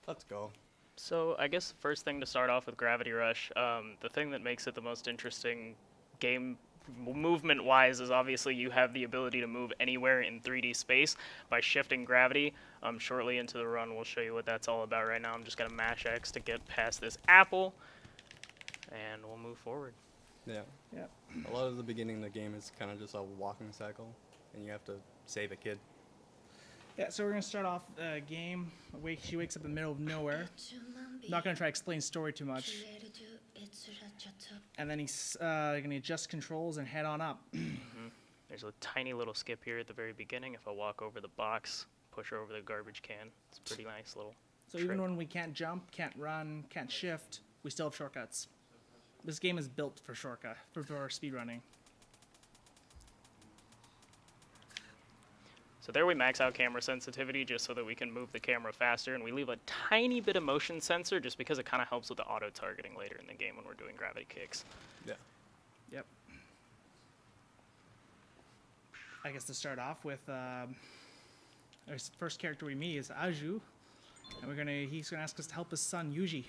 Let's go. So I guess the first thing to start off with Gravity Rush, the thing that makes it the most interesting game movement-wise is obviously you have the ability to move anywhere in 3D space by shifting gravity. Shortly into the run, we'll show you what that's all about. Right now, I'm just gonna mash X to get past this apple, and we'll move forward. Yeah. Yep. A lot of the beginning of the game is kind of just a walking cycle, and you have to save a kid. Yeah, so we're going to start off the game. She wakes up in the middle of nowhere. Not going to try to explain story too much. And then he's going to adjust controls and head on up. There's a tiny little skip here at the very beginning. If I walk over the box, push her over the garbage can, it's a pretty nice little So trick. even when we can't jump, can't run, can't shift, we still have shortcuts. This game is built for shortcut, for speedrunning. So there we max out camera sensitivity just so that we can move the camera faster, and we leave a tiny bit of motion sensor just because it kind of helps with the auto-targeting later in the game when we're doing gravity kicks. Yeah. Yep. I guess to start off with, our first character we meet is Aju, and he's gonna ask us to help his son Yuji.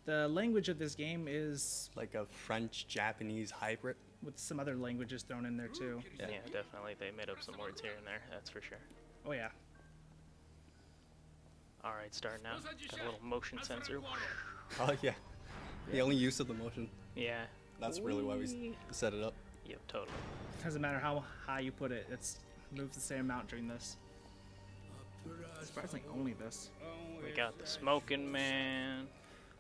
The language of this game is Like a French-Japanese hybrid. with some other languages thrown in there too. Yeah, definitely. They made up some words here and there, that's for sure. Oh yeah. All right, starting now. Got a little motion sensor. Oh, yeah. The only use of the motion. Yeah. That's really why we set it up. Yep, totally. Doesn't matter how high you put it, it's moves the same amount during this. Surprisingly, only this. We got the smoking man.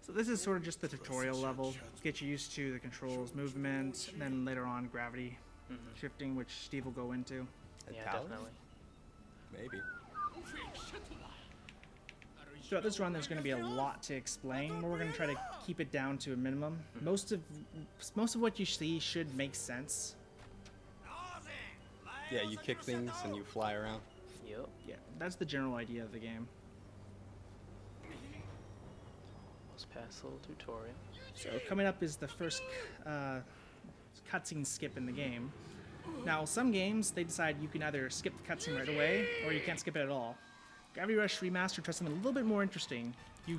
So this is sort of just the tutorial level. Get you used to the controls, movement, and then later on gravity shifting, which Steve will go into. And Yeah, powers? definitely. Maybe. Throughout this run, there's going to be a lot to explain, but we're going to try to keep it down to a minimum. Most of what you see should make sense. Yeah, you kick things and you fly around. Yep. Yeah, that's the general idea of the game. Let's pass the little tutorial. So coming up is the first cutscene skip in the game. Now, some games, they decide you can either skip the cutscene right away, or you can't skip it at all. Gravity Rush Remastered tries something a little bit more interesting. You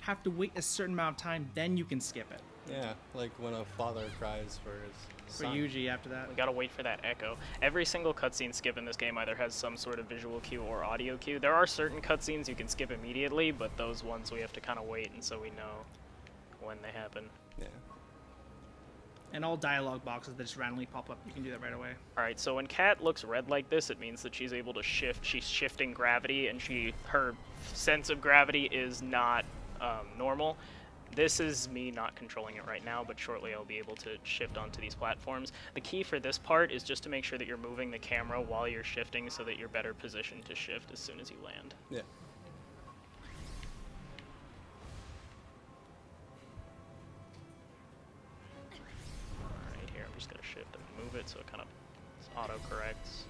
have to wait a certain amount of time, then you can skip it. Yeah, like when a father cries for his For son. Yuji after that. We gotta wait for that echo. Every single cutscene skip in this game either has some sort of visual cue or audio cue. There are certain cutscenes you can skip immediately, but those ones we have to kind of wait and so we know when they happen. Yeah. And all dialogue boxes that just randomly pop up, you can do that right away. Alright, so when Kat looks red like this, it means that she's able to shift. She's shifting gravity, and her sense of gravity is not normal. This is me not controlling it right now, but shortly I'll be able to shift onto these platforms. The key for this part is just to make sure that you're moving the camera while you're shifting so that you're better positioned to shift as soon as you land. Yeah. Alright, here I'm just going to shift and move it so it kind of auto-corrects.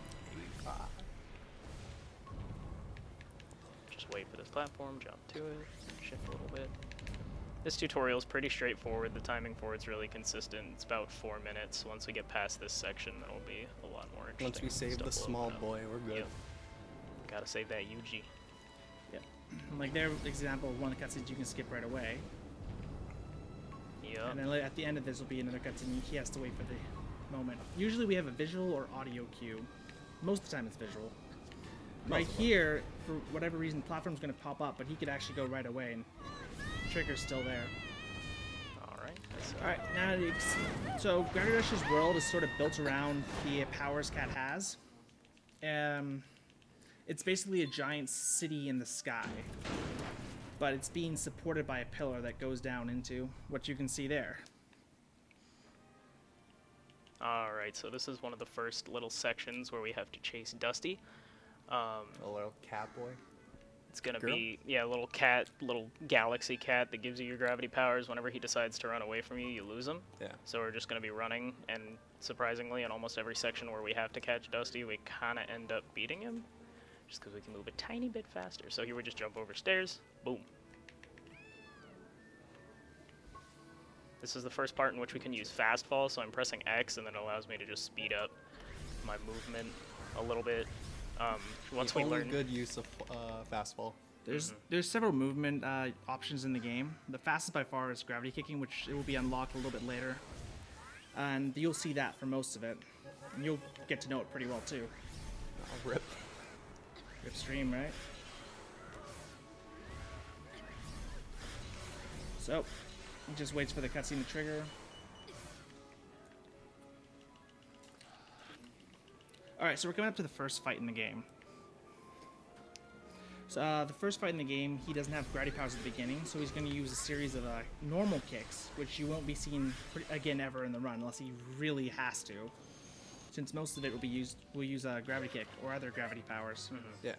Just wait for this platform, jump to it, shift a little bit. This tutorial is pretty straightforward. The timing for it's really consistent. It's about 4 minutes. Once we get past this section, it'll be a lot more interesting. Once we save the Stuff will small open up. boy, we're good. Yep. Gotta save that Yuji. Like their example of one of the cutscenes you can skip right away. Yep. And then at the end of this will be another cutscene. He has to wait for the moment. Usually we have a visual or audio cue. Most of the time it's visual. Right here, for whatever reason, the platform's going to pop up, but he could actually go right away, and the trigger's still there. Alright. Alright, now so Gravity Rush's world is sort of built around the powers Cat has. It's basically a giant city in the sky, but it's being supported by a pillar that goes down into what you can see there. Alright, so this is one of the first little sections where we have to chase Dusty. A little cat boy. It's gonna Girl? be, yeah, a little cat, little galaxy cat that gives you your gravity powers. Whenever he decides to run away from you, you lose him. Yeah. So we're just gonna be running, and surprisingly, in almost every section where we have to catch Dusty, we kinda end up beating him. Just because we can move a tiny bit faster. So here we just jump over stairs, boom. This is the first part in which we can use fast fall, so I'm pressing X and then it allows me to just speed up my movement a little bit. Once The we only learn. good use of fastball. There's several movement options in the game. The fastest by far is gravity kicking, which it will be unlocked a little bit later, and you'll see that for most of it. And you'll get to know it pretty well too. Oh, rip. Good stream, right? So, he just waits for the cutscene to trigger. Alright, so we're coming up to the first fight in the game. So, the first fight in the game, he doesn't have gravity powers at the beginning, so he's going to use a series of normal kicks, which you won't be seeing again ever in the run, unless he really has to. Since most of it will use a gravity kick or other gravity powers. Yeah.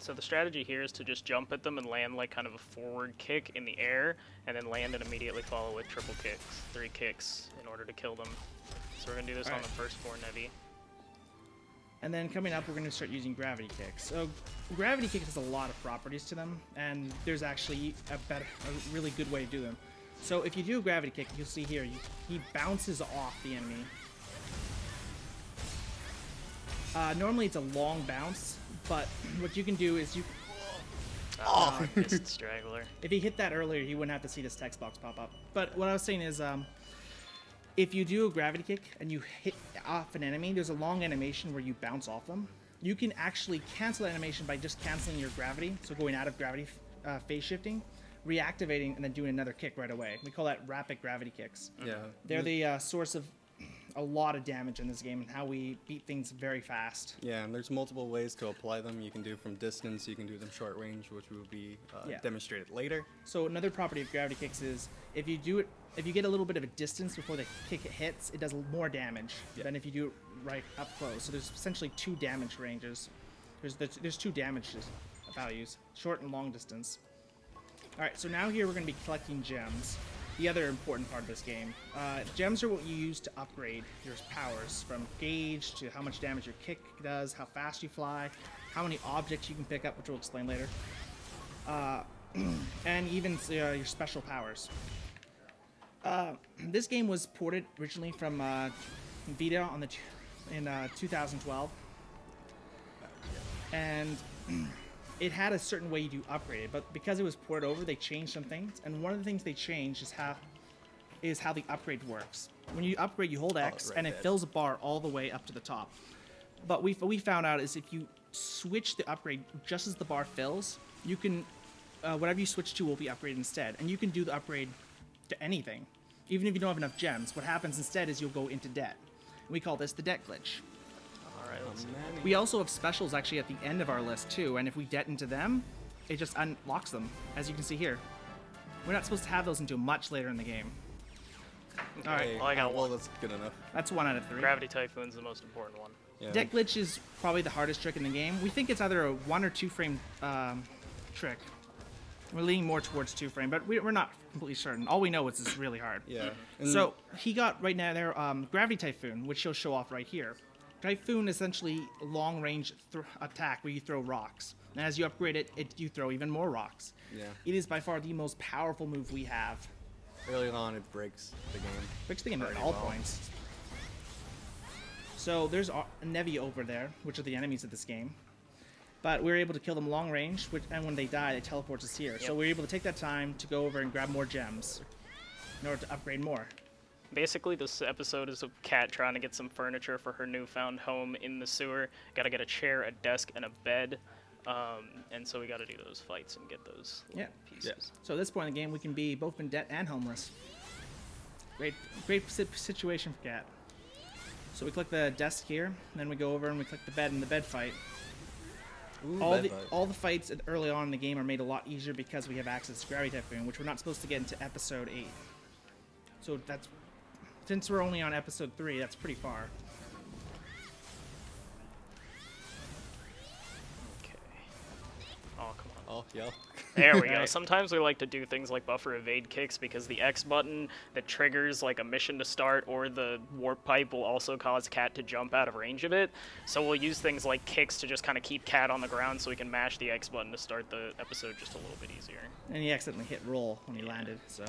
So the strategy here is to just jump at them and land like kind of a forward kick in the air, and then land and immediately follow with triple kicks, 3 kicks, in order to kill them. So we're gonna do this on Alright. the first 4 Nevi. And then coming up, we're going to start using gravity kicks. So gravity kicks has a lot of properties to them, and there's actually a really good way to do them. So if you do a gravity kick, you'll see here, he bounces off the enemy. Normally it's a long bounce, but what you can do is Oh, I missed Straggler. if he hit that earlier, he wouldn't have to see this text box pop up. But what I was saying is, if you do a gravity kick and you hit off an enemy, there's a long animation where you bounce off them. You can actually cancel that animation by just canceling your gravity, so going out of gravity phase shifting, reactivating, and then doing another kick right away. We call that rapid gravity kicks. Yeah. They're the source of a lot of damage in this game and how we beat things very fast. Yeah, and there's multiple ways to apply them. You can do from distance, you can do them short range, which will be Yeah. demonstrated later. So another property of gravity kicks is if you get a little bit of a distance before the kick hits, it does more damage than if you do it right up close. So there's essentially 2 damage ranges. There's 2 damage values, short and long distance. All right, so now here we're going to be collecting gems. The other important part of this game. Gems are what you use to upgrade your powers, from gauge to how much damage your kick does, how fast you fly, how many objects you can pick up, which we'll explain later, and even your special powers. This game was ported originally from Vita in 2012, and it had a certain way you do upgrade it, but because it was ported over, they changed some things, and one of the things they changed is how the upgrade works. When you upgrade, you hold X, right and it there. fills a bar all the way up to the top. But what we found out is if you switch the upgrade just as the bar fills, you can whatever you switch to will be upgraded instead, and you can do the upgrade to anything, even if you don't have enough gems. What happens instead is you'll go into debt. We call this the debt glitch. Alright, let's see. We also have specials actually at the end of our list too, and if we debt into them, it just unlocks them, as you can see here. We're not supposed to have those until much later in the game. All right, Hey, well, I got well, one. that's good enough. that's 1 out of 3. Gravity Typhoon's the most important one. Yeah. Debt glitch is probably the hardest trick in the game. We think it's either a 1 or 2 frame trick. We're leaning more towards 2 frame, but we're not completely certain. All we know is it's really hard. Yeah. And So he got right now there Gravity Typhoon, which he'll show off right here. Typhoon is essentially a long range attack where you throw rocks. And as you upgrade it, you throw even more rocks. Yeah. It is by far the most powerful move we have. early on, it breaks the game. Breaks the game at Pretty all well. points. So there's a Nevi over there, which are the enemies of this game. But we're able to kill them long range, and when they die, they teleport us here. So Yep. we're able to take that time to go over and grab more gems in order to upgrade more. Basically, this episode is of Kat trying to get some furniture for her newfound home in the sewer. Gotta get a chair, a desk, and a bed. And so we gotta do those fights and get those little Yeah. pieces. So at this point in the game, we can be both in debt and homeless. Great situation for Cat. So we click the desk here, and then we go over and we click the bed in the bed fight. Ooh, All the fights early on in the game are made a lot easier because we have access to Gravity Typhoon, which we're not supposed to get into episode 8. So that's, since we're only on episode 3, that's pretty far. Okay. Oh, come on. Oh, yeah. There we go. Alright. Sometimes we like to do things like buffer evade kicks because the X button that triggers like a mission to start or the warp pipe will also cause Cat to jump out of range of it. So we'll use things like kicks to just kind of keep Cat on the ground so we can mash the X button to start the episode just a little bit easier. And he accidentally hit roll when he landed, so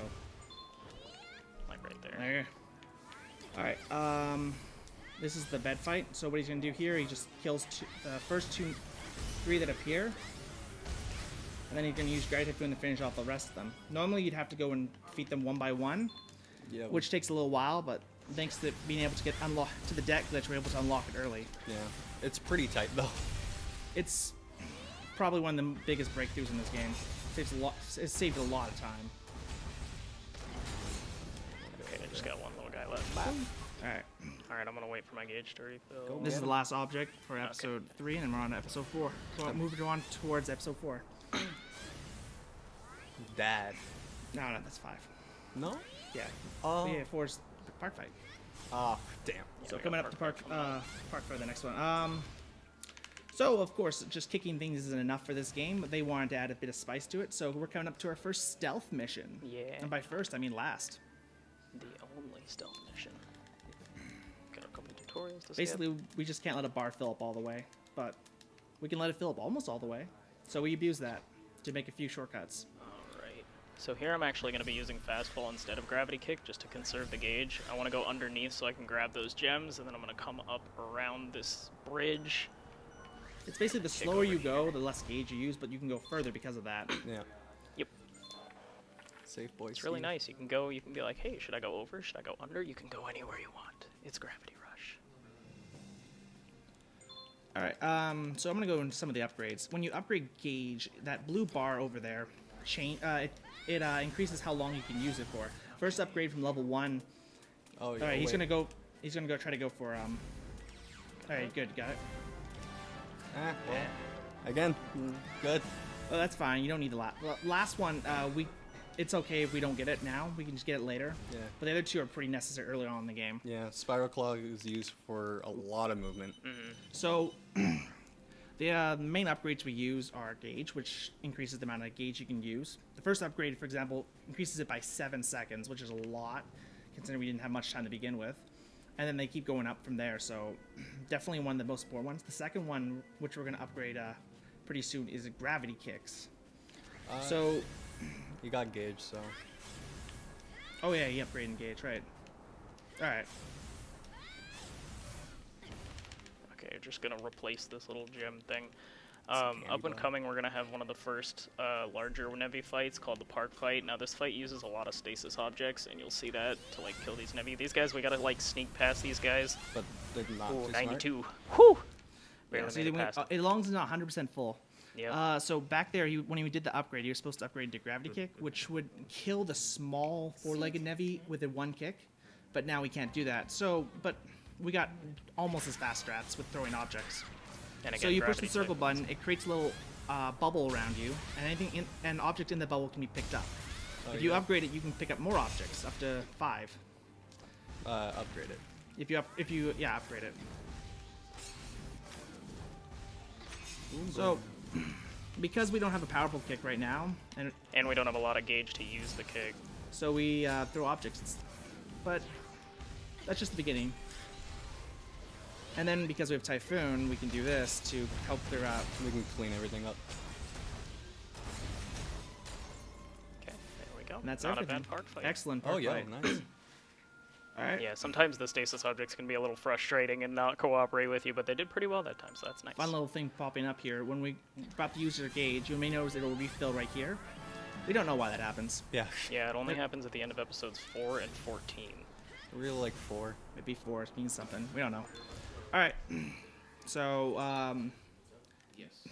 Like right there. there. Alright, This is the bed fight. So what he's gonna do here, he just kills the first three that appear, and then he's gonna use Gravity Typhoon to finish off the rest of them. Normally you'd have to go and defeat them one by one, which takes a little while, but thanks to being able to get to the deck, that you're able to unlock it early. Yeah, it's pretty tight though. It's probably one of the biggest breakthroughs in this game. It saved a lot of time. Okay, I just got one little guy left. Alright. Alright, I'm gonna wait for my gauge to refill. This is the last object for episode 3, and we're on to episode 4. So moving on towards episode 4. Dad. No, that's 5. No? Yeah. Oh. Yeah, 4 is the park fight. Oh, damn. So we coming got up to park for the next one. So of course, just kicking things isn't enough for this game, but they wanted to add a bit of spice to it. So we're coming up to our first stealth mission. Yeah. And by first, I mean last. The only stealth mission. Got a couple tutorials to Basically, we just can't let a bar fill up all the way, but we can let it fill up almost all the way. So we abuse that to make a few shortcuts. Alright. So here I'm actually going to be using fastfall instead of gravity kick just to conserve the gauge. I want to go underneath so I can grab those gems, and then I'm going to come up around this bridge. It's basically the slower you go, the less gauge you use, but you can go further because of that. Yeah. Yep. Safe boy. It's really nice. You can be like, hey, should I go over? Should I go under? You can go anywhere you want. It's Gravity Rush. Alright, so I'm going to go into some of the upgrades. When you upgrade gauge, that blue bar over there, it increases how long you can use it for. First upgrade from level 1. Oh, yeah. Alright, he's going to go try to go for, Alright, good, got it. Well, again, good. Oh, that's fine. You don't need the last one. It's okay if we don't get it now. We can just get it later. Yeah. But the other two are pretty necessary early on in the game. Yeah, Spiral Claw is used for a lot of movement. So the main upgrades we use are gauge, which increases the amount of gauge you can use. The first upgrade, for example, increases it by 7 seconds, which is a lot, considering we didn't have much time to begin with. And then they keep going up from there, so definitely one of the most important ones. The second one, which we're going to upgrade pretty soon, is gravity kicks. So you got gauge, so. Oh yeah, you upgraded gauge, right? All right. Okay, just gonna replace this little gem thing. Up and coming, we're gonna have one of the first larger Nevi fights called the Park Fight. Now this fight uses a lot of stasis objects, and you'll see that to like kill these Nevi. These guys, we gotta like sneak past these guys. But they're not Ooh, too 92. Whew! Barely So made it past. as long as it's not 100% full. Yeah. So back there, when he did the upgrade, he was supposed to upgrade to gravity kick, which would kill the small 4-legged Nevi with a 1 kick. But now we can't do that. So, but we got almost as fast strats with throwing objects. And again, So you push the gravity circle type. button, it creates a little bubble around you, and an object in the bubble can be picked up. If you upgrade it, you can pick up more objects, up to 5. Upgrade it. If you upgrade it. So, because we don't have a powerful kick right now, And we don't have a lot of gauge to use the kick. so we throw objects. But that's just the beginning. And then because we have Typhoon, we can do this to help clear out. We can clean everything up. Okay, there we go. And that's Not everything. a bad park fight. Excellent park Oh, yeah, fight. nice. All right. Yeah, sometimes the stasis objects can be a little frustrating and not cooperate with you, but they did pretty well that time, so that's nice. Fun little thing popping up here. When we about to use our gauge, you may notice it'll refill right here. We don't know why that happens. Yeah. Yeah, it only happens at the end of episodes 4 and 14. Really like 4. Maybe 4 means something. We don't know. All right. So,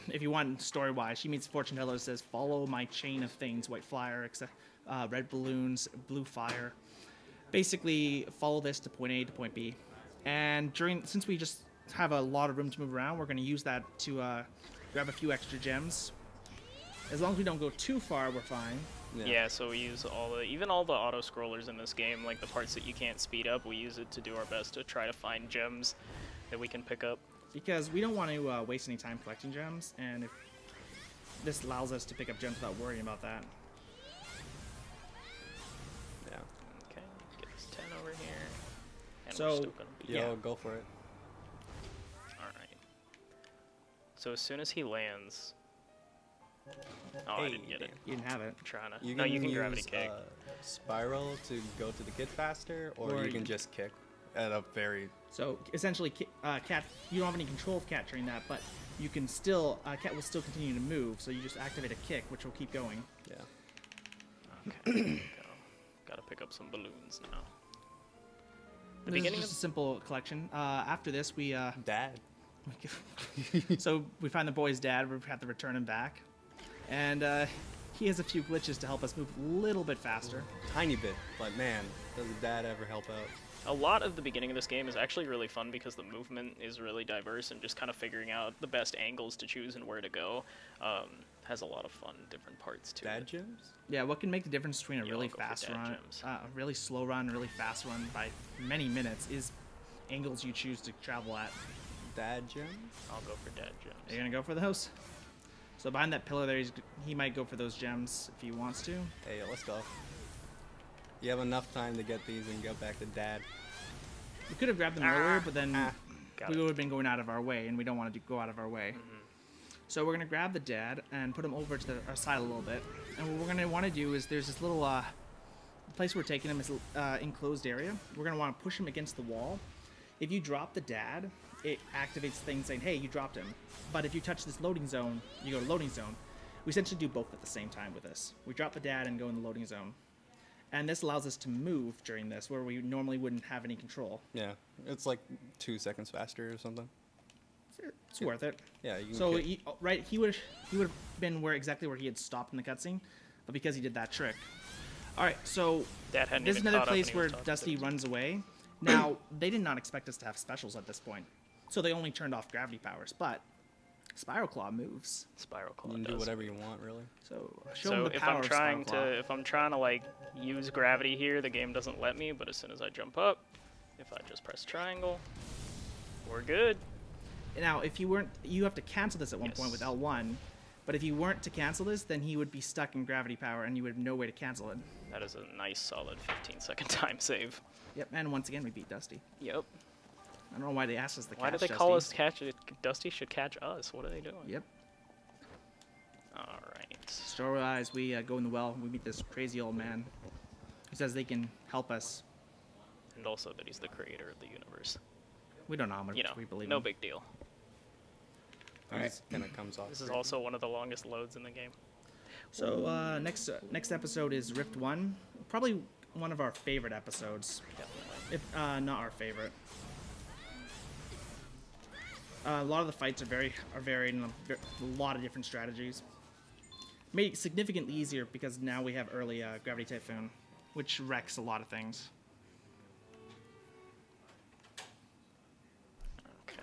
if you want story-wise, she meets fortune teller, says, "Follow my chain of things: white flyer, red balloons, blue fire. Basically, follow this to point A to point B." And since we just have a lot of room to move around, we're going to use that to grab a few extra gems. As long as we don't go too far, we're fine. Yeah, so we use even all the auto scrollers in this game, like the parts that you can't speed up, we use it to do our best to try to find gems that we can pick up. Because we don't want to waste any time collecting gems, and if this allows us to pick up gems without worrying about that. Yeah. Okay, get this 10 over here. And So- we're still gonna be... Yo, Yeah. go for it. Alright. So as soon as he lands... Oh, I didn't get it. You didn't have it. I'm trying to... You No, can you can use gravity kick. Spiral to go to the kid faster, or Or you you- can just kick. at a very So essentially, cat, you don't have any control of cat during that, but you can still, cat will still continue to move. So you just activate a kick, which will keep going. yeah. Okay, there we go. Gotta pick up some balloons now. The This is beginning just of a simple collection. After this, we Dad. so we find the boy's dad. We have to return him back, and he has a few glitches to help us move a little bit faster. Tiny bit, but man, does Dad ever help out? a lot of the beginning of this game is actually really fun because the movement is really diverse and just kind of figuring out the best angles to choose and where to go has a lot of fun different parts to Dad it. gyms? Yeah, what can make the difference between a Yeah, really I'll go for fast dad run, gems. a really slow run, and a really fast run by many minutes is angles you choose to travel at. Dad gym? I'll go for dad Are you gems. gonna go for those? So behind that pillar there, he might go for those gems if he wants to. Hey, let's go. You have enough time to get these and go back to Dad. We could have grabbed them earlier, but then Got we it. would have been going out of our way, and we don't want to go out of our way. So we're gonna grab the dad and put him over to our side a little bit. And what we're gonna want to do is there's this little place we're taking him is enclosed area. We're gonna want to push him against the wall. If you drop the dad, it activates things saying, "Hey, you dropped him." But if you touch this loading zone, you go to loading zone. We essentially do both at the same time with this. We drop the dad and go in the loading zone. And this allows us to move during this, where we normally wouldn't have any control. Yeah, it's like 2 seconds faster or something. It's worth it. Yeah, you can So kick- he would have been exactly where he had stopped in the cutscene, but because he did that trick. All right, so Dad hadn't this is even another caught up and place he where was talking to Dusty us. runs away. Now they did not expect us to have specials at this point, so they only turned off gravity powers. But Spiral Claw moves, Spiral Claw you can do does. whatever you want, really. so show So him the if power I'm of trying Spiral Claw. to like use gravity here, the game doesn't let me. But as soon as I jump up, if I just press triangle, we're good. Now, if you weren't, you have to cancel this at one point with Yes. L1. But if you weren't to cancel this, then he would be stuck in gravity power, and you would have no way to cancel it. That is a nice solid 15-second time save. Yep, and once again we beat Dusty. Yep. I don't know why they asked us to Why catch do they call Dusty. us catch? Dusty should catch us. What are they doing? Yep. All right. Story-wise, we go in the well. We meet this crazy old man who says they can help us. And also that he's the creator of the universe. We don't know how much You know, we believe no him. big deal. Alright, kind of comes off. This is great. also one of the longest loads in the game. So next episode is Rift 1. Probably one of our favorite episodes, Definitely. if not our favorite. A lot of the fights are varied in a lot of different strategies. Made it significantly easier because now we have early Gravity Typhoon, which wrecks a lot of things. Okay.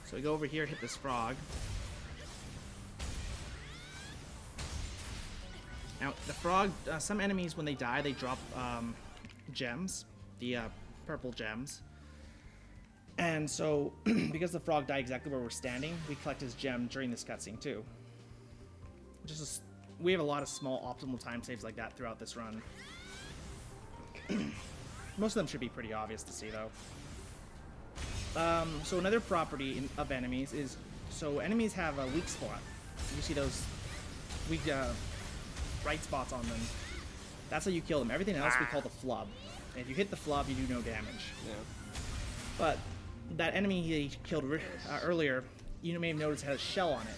So we go over here, hit this frog. Now, the frog, some enemies, when they die, they drop gems, the purple gems. And so, because the frog died exactly where we're standing, we collect his gem during this cutscene, too. We have a lot of small optimal time saves like that throughout this run. Most of them should be pretty obvious to see, though. So another property of enemies is, so enemies have a weak spot. You see those weak bright spots on them. That's how you kill them. Everything else we call the flub. And if you hit the flub, you do no damage. Yeah. But that enemy he killed earlier, you may have noticed has a shell on it.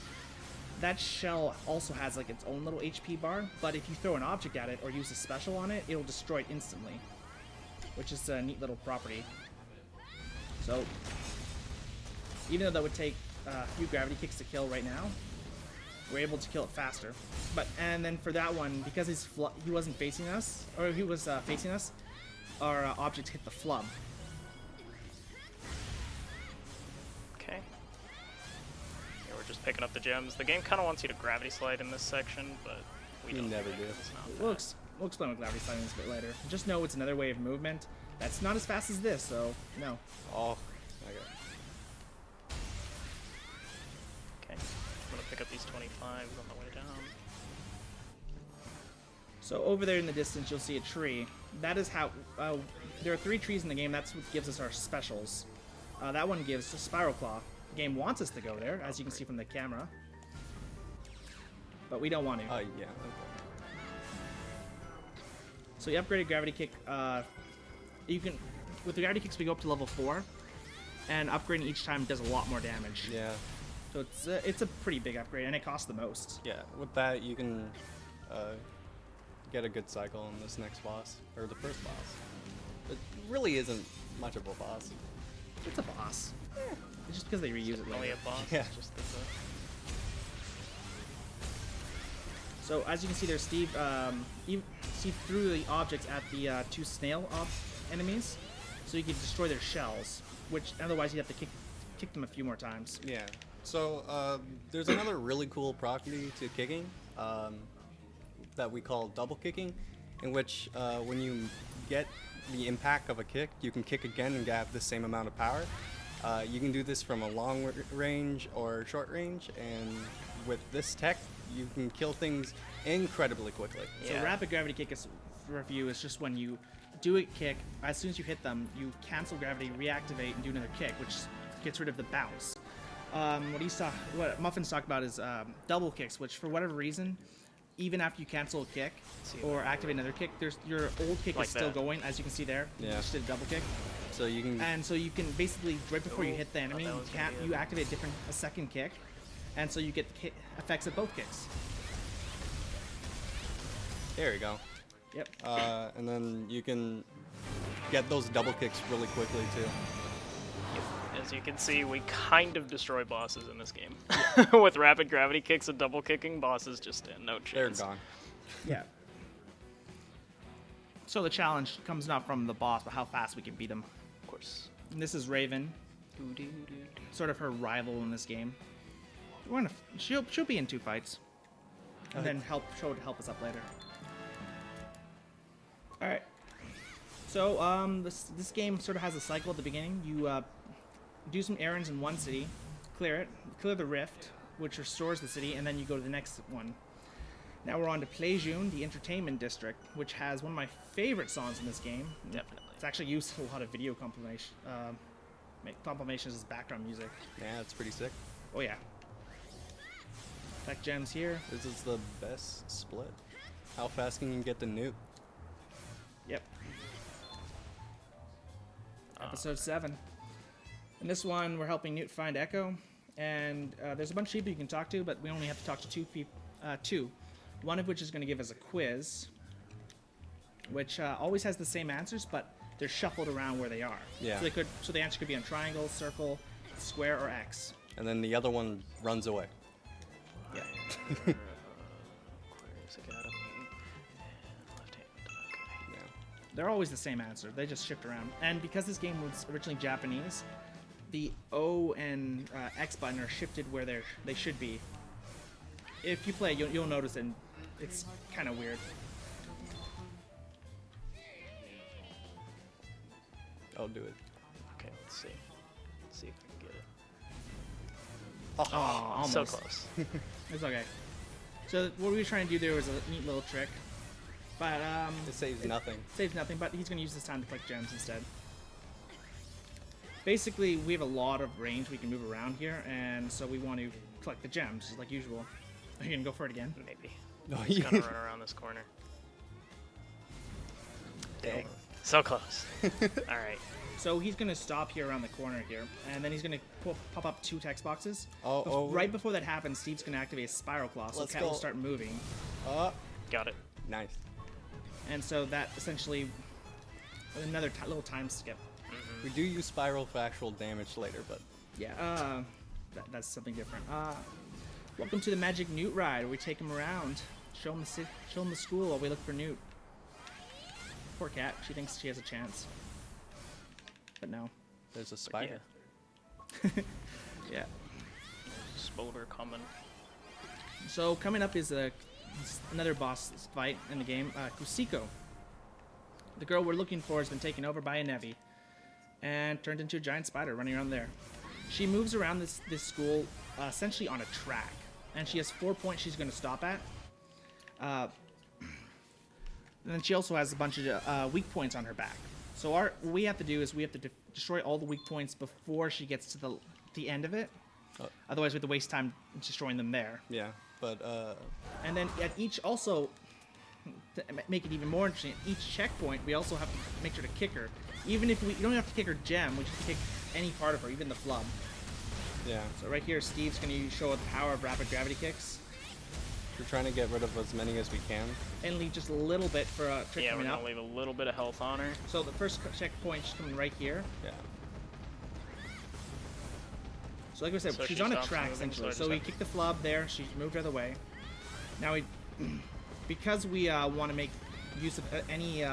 That shell also has like its own little HP bar, but if you throw an object at it or use a special on it, it'll destroy it instantly, which is a neat little property. So, even though that would take a few gravity kicks to kill right now, we're able to kill it faster. And then for that one, because he wasn't facing us, or he was facing us, our object hit the flub. Okay. Yeah, we're just picking up the gems. The game kind of wants you to gravity slide in this section, but we You don't. never do. It's not We'll, that. we'll explain what gravity sliding is a bit later. Just know it's another way of movement that's not as fast as this, so no. Oh, okay. Okay. I'm gonna pick up these 25s on the way down. So over there in the distance, you'll see a tree. That is how, there are 3 trees in the game. That's what gives us our specials. That one gives a Spiral Claw. The game wants us to go there, as you can see from the camera. But we don't want to. Oh, yeah. Okay. So you upgraded gravity kick. You can, with the gravity kicks, we go up to level 4, and upgrading each time does a lot more damage. Yeah. So it's a pretty big upgrade, and it costs the most. Yeah. With that, you can get a good cycle on this next boss, or the first boss. It really isn't much of a boss. It's a boss. It's just because they reuse it Only later. a boss. Yeah. It's just that So as you can see there, Steve, you see through the objects at the 2 snail enemies, so you can destroy their shells, which otherwise you'd have to kick them a few more times. Yeah. So there's another really cool property to kicking that we call double kicking, in which when you get the impact of a kick, you can kick again and get the same amount of power. You can do this from a long range or short range, and with this tech, you can kill things incredibly quickly. So Yeah. rapid gravity kick is, for review, is just when you do a kick, as soon as you hit them, you cancel gravity, reactivate, and do another kick, which gets rid of the bounce. What Muffin's talked about is double kicks, which for whatever reason, even after you cancel a kick or activate another kick, your old kick Like is still that. going, as you can see there. You Yeah. just did a double kick. So you can. And so you can basically, right before you hit the enemy, that was gonna be you it. activate a second kick, and so you get the effects of both kicks. There you go. Yep. And then you can get those double kicks really quickly too. As you can see, we kind of destroy bosses in this game. With rapid gravity kicks and double kicking, bosses just stand no They're chance. gone. Yeah. So the challenge comes not from the boss, but how fast we can beat him. Of course. And this is Raven, sort of her rival in this game. She'll be in 2 fights, and then help us up later. All right. So this game sort of has a cycle at the beginning. You do some errands in one city, clear the rift, which restores the city, and then you go to the next one. Now we're on to Plejun, the entertainment district, which has one of my favorite songs in this game. Definitely. It's actually used in a lot of video compilations as background music. Yeah, it's pretty sick. Oh yeah. Tech gems here. This is the best split. How fast can you get the nuke? Yep. Episode 7. In this one, we're helping Newt find Echo, and there's a bunch of people you can talk to, but we only have to talk to 2 people. 2. One of which is going to give us a quiz, which always has the same answers, but they're shuffled around where they are. Yeah. So the answer could be on triangle, circle, square, or X. And then the other one runs away. Yeah. Aquarius Academy. Left hand. Okay. Yeah. They're always the same answer. They just shift around. And because this game was originally Japanese, the O and X button are shifted where they should be. If you play, you'll notice it. It's kind of weird. I'll do it. Okay, let's see. Let's see if I can get it. Oh, almost. So close. It's okay. So what we were trying to do there was a neat little trick, but It saves nothing. saves nothing. But he's going to use this time to collect gems instead. Basically, we have a lot of range we can move around here, and so we want to collect the gems, just like usual. Are you going to go for it again? Maybe. No, Just gonna run around this corner. Dang. So close. All right. So he's going to stop here around the corner here, and then he's going to pop up 2 text boxes. Oh. Right before that happens, Steve's going to activate a spiral claw, so Let's Cat will go. start moving. Got it. Nice. And so that essentially another little time skip. We do use spiral for actual damage later, but Yeah, that's something different. Welcome to the Magic Newt ride, where we take him around, show him the school while we look for Newt. Poor Cat, she thinks she has a chance, but no. there's a spider. Yeah. Spoder coming. So coming up is another boss fight in the game, Kusiko. The girl we're looking for has been taken over by a Nevi and turned into a giant spider running around there. She moves around this school essentially on a track, and she has 4 points she's going to stop at. And then she also has a bunch of weak points on her back. So what we have to do is we have to destroy all the weak points before she gets to the end of it. Otherwise, we have to waste time destroying them there. Yeah, but And then at each also, to make it even more interesting, at each checkpoint, we also have to make sure to kick her. Even if you don't have to kick her gem, we just kick any part of her, even the flub. Yeah. So right here, Steve's going to show the power of rapid gravity kicks. We're trying to get rid of as many as we can. And leave just a little bit for a trick Yeah, we're coming gonna up. leave a little bit of health on her. So the first checkpoint is coming right here. Yeah. So like I said, So she's she on a stops track moving, essentially. so So I we just kick the flub there. She's moved out of the way. Now we, because we want to make use of any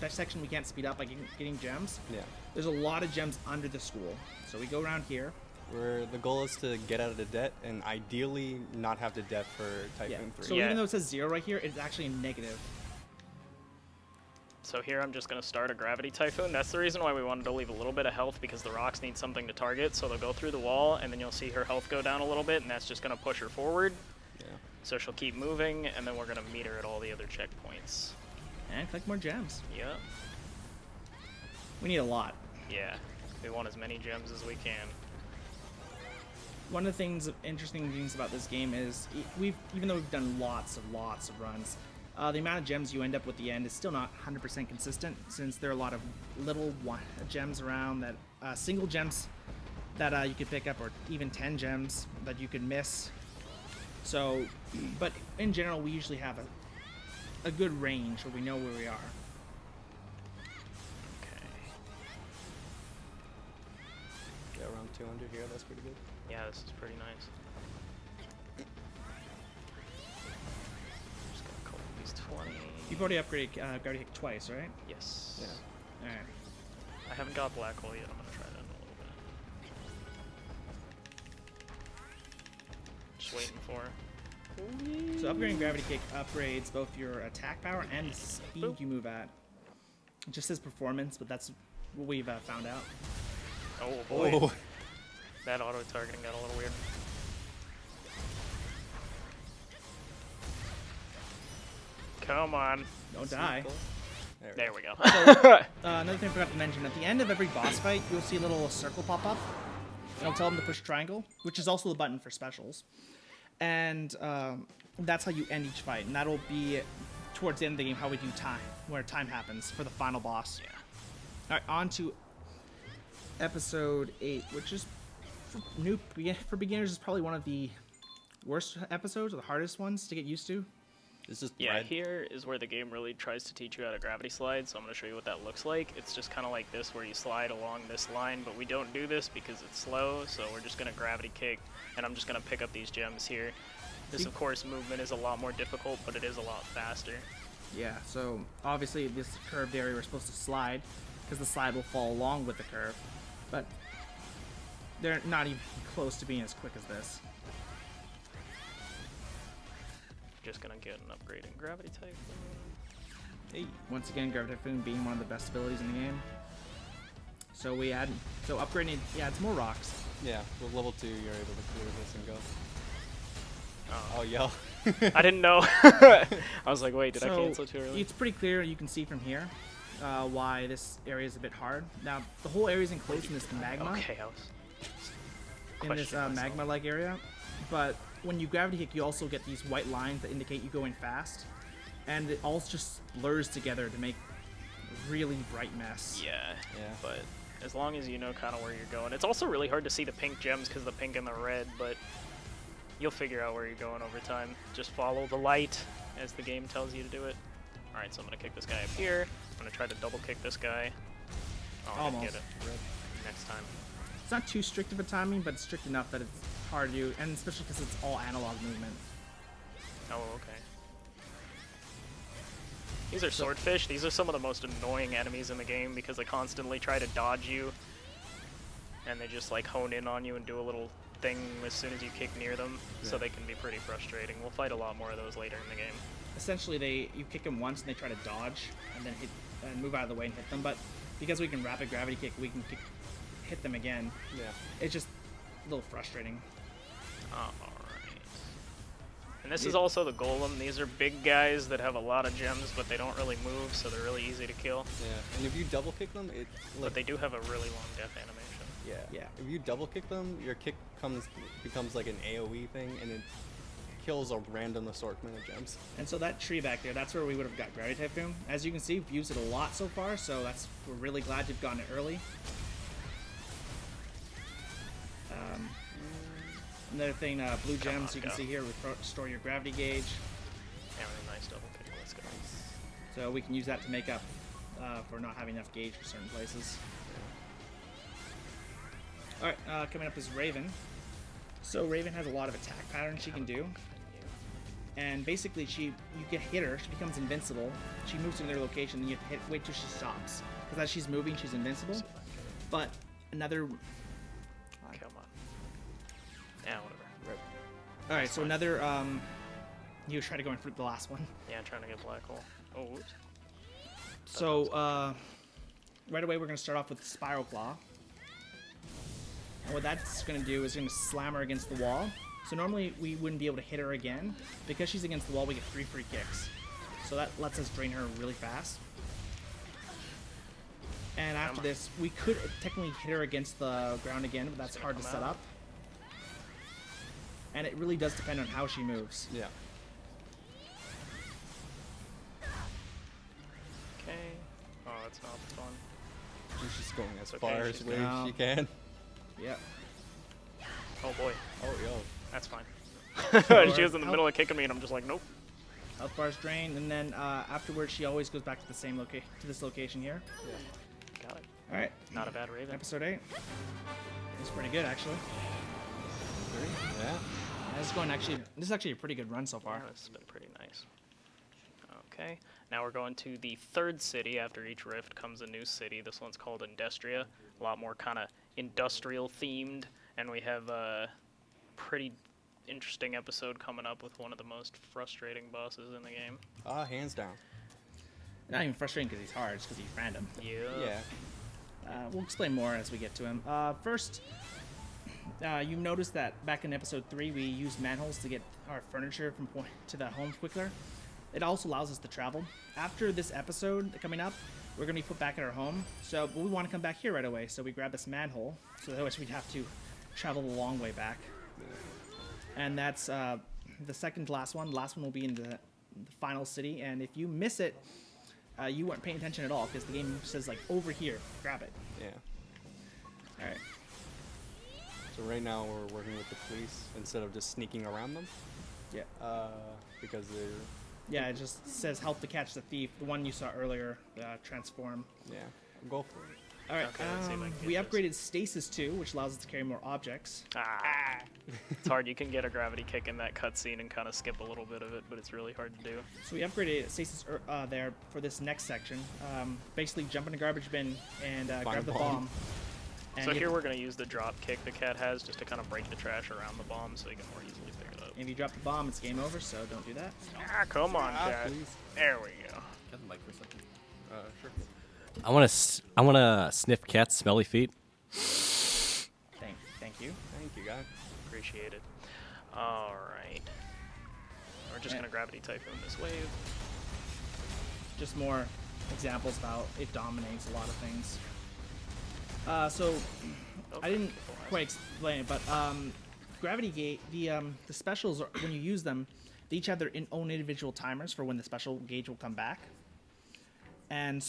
section we can't speed up by getting gems. Yeah. There's a lot of gems under the school. So we go around here. Where the goal is to get out of the debt and ideally not have the debt for Yeah. Typhoon 3. So Yeah. even though it says 0 right here, it's actually a negative. So here I'm just going to start a Gravity Typhoon. That's the reason why we wanted to leave a little bit of health, because the rocks need something to target. So they'll go through the wall, and then you'll see her health go down a little bit, and that's just going to push her forward. Yeah. So she'll keep moving, and then we're going to meet her at all the other checkpoints. And collect more gems. Yeah. We need a lot. Yeah. We want as many gems as we can. One of the interesting things about this game is even though we've done lots of runs, the amount of gems you end up with at the end is still not 100% consistent, since there are a lot of little gems around that single gems that you could pick up, or even 10 gems that you could miss. So, but in general, we usually have a good range where we know where we are. Okay. Yeah, around 200 here. That's pretty good. Yeah, this is pretty nice. Just gonna collect these 20. You've already upgraded Gravity Kick twice, right? Yes. Yeah. Alright. I haven't got Black Hole yet. I'm gonna try that in a little bit. Just waiting for her. So upgrading Gravity Kick upgrades both your attack power and the speed you move at. It just says performance, but that's what we've found out. Oh boy. Oh. That auto-targeting got a little weird. Come on. Don't die. There we go. Another thing I forgot to mention, at the end of every boss fight, you'll see a little circle pop up. It'll tell them to push triangle, which is also the button for specials. And that's how you end each fight. And that'll be towards the end of the game how we do time, where time happens for the final boss. Yeah. All right, on to episode 8, which is for beginners is probably one of the worst episodes or the hardest ones to get used to. It's just Yeah, red. here is where the game really tries to teach you how to gravity slide, so I'm going to show you what that looks like. It's just kind of like this, where you slide along this line, but we don't do this because it's slow, so we're just going to gravity kick, and I'm just going to pick up these gems here. This, of course, movement is a lot more difficult, but it is a lot faster. Yeah, so obviously this curved area we're supposed to slide, because the slide will fall along with the curve, but they're not even close to being as quick as this. Just going to get an upgrade in Gravity Typhoon. Hey, once again, Gravity Typhoon being one of the best abilities in the game. So upgrading, yeah, it's more rocks. Yeah, with level 2, you're able to clear this and go. Oh, Oh, yell. I didn't know. I was like, wait, did I cancel too early? It's pretty clear, you can see from here why this area is a bit hard. Now, the whole area is enclosed in this magma. Okay, I was In this questioning myself. magma-like area, but when you gravity kick, you also get these white lines that indicate you going fast, and it all just blurs together to make a really bright mess. Yeah, Yeah. but as long as you know kind of where you're going. It's also really hard to see the pink gems because the pink and the red, but you'll figure out where you're going over time. Just follow the light as the game tells you to do it. Alright, so I'm going to kick this guy up here. I'm going to try to double kick this guy. Oh, I didn't Almost. get it. Next time. It's not too strict of a timing, but it's strict enough that it's hard to do, and especially because it's all analog movement. Oh, okay. These are swordfish. These are some of the most annoying enemies in the game because they constantly try to dodge you, and they just like hone in on you and do a little thing as soon as you kick near them, so Yeah. they can be pretty frustrating. We'll fight a lot more of those later in the game. Essentially, you kick them once and they try to dodge and then hit and move out of the way and hit them. But because we can rapid gravity kick, we can hit them again. Yeah. It's just a little frustrating. Alright. And this is also the golem. These are big guys that have a lot of gems, but they don't really move, so they're really easy to kill. Yeah. And if you double kick them, it But they do have a really long death animation. yeah. Yeah. If you double kick them, your kick becomes like an AoE thing, and it kills a random assortment of gems. And so that tree back there, that's where we would have got Gravity Typhoon. As you can see, we've used it a lot so far, so we're really glad you've gotten it early. Another thing, blue gems, you can see here, restore your gravity gauge. Yeah, really nice double kick. Let's go. So we can use that to make up for not having enough gauge for certain places. Alright, coming up is Raven. So Raven has a lot of attack patterns she can do. And basically, you can hit her, she becomes invincible. She moves to another location, and you have to wait till she stops. Because as she's moving, she's invincible. But another... Come on. Yeah, whatever. Alright, so another... You try to go in for the last one. Yeah, I'm trying to get black hole. Oh, whoops. So, right away we're going to start off with Spiral Claw. And what that's going to do is going to slam her against the wall. So normally we wouldn't be able to hit her again. Because she's against the wall, we get 3 free kicks. So that lets us drain her really fast. And after this, we could technically hit her against the ground again, but that's hard to set up. And it really does depend on how she moves. Yeah. Okay. Oh, that's not fun. She's just going as okay, far she's as way down. as she can. Yep. Oh boy. Oh, yo. That's fine. She was in the middle of kicking me, and I'm just like, nope. Health bar's drained, and then afterwards she always goes back to the same this location here. Got it. All right. Not a bad Raven. Episode 8. It's pretty good, actually. Yeah. Yeah, this is actually a pretty good run so far. Yeah, this has been pretty nice. Okay, now we're going to the third city. After each rift comes a new city. This one's called Industria. A lot more kind of industrial themed, and we have a pretty interesting episode coming up with one of the most frustrating bosses in the game. Hands down. Not even frustrating because he's hard, it's because he's random. Yeah. We'll explain more as we get to him. First, you noticed that back in episode 3 we used manholes to get our furniture from point to the home quicker. It also allows us to travel. After this episode coming up, we're going to be put back at our home, so we want to come back here right away, so we grab this manhole, so otherwise we'd have to travel a long way back. And that's the second to last one. The last one will be in the final city, and if you miss it, you weren't paying attention at all, because the game says, like, over here, grab it. Yeah. Alright. So right now we're working with the police instead of just sneaking around them. Yeah. Because they're... Yeah, it just says help to catch the thief. The one you saw earlier, transform. Yeah. Go for it. Alright, Okay, let's see if I can we get this. upgraded Stasis 2, which allows us to carry more objects. It's hard. You can get a gravity kick in that cutscene and kind of skip a little bit of it, but it's really hard to do. So we upgraded Stasis there for this next section. Basically, jump in a garbage bin and grab the bomb. And So here we're going to use the drop kick the cat has just to kind of break the trash around the bomb so you can more easily pick it up. if you drop the bomb, it's game over, so don't do that. Come on, cat. Please. There we go. Got the mic for a second. Sure. I want to sniff Cat's smelly feet. Thank you. Thank you, guy. Appreciate it. All right. We're just going to gravity typhoon this wave. Just more examples of how it dominates a lot of things. So I didn't quite explain it, but Gravity Gate, the specials, when you use them, they each have their own individual timers for when the special gauge will come back. And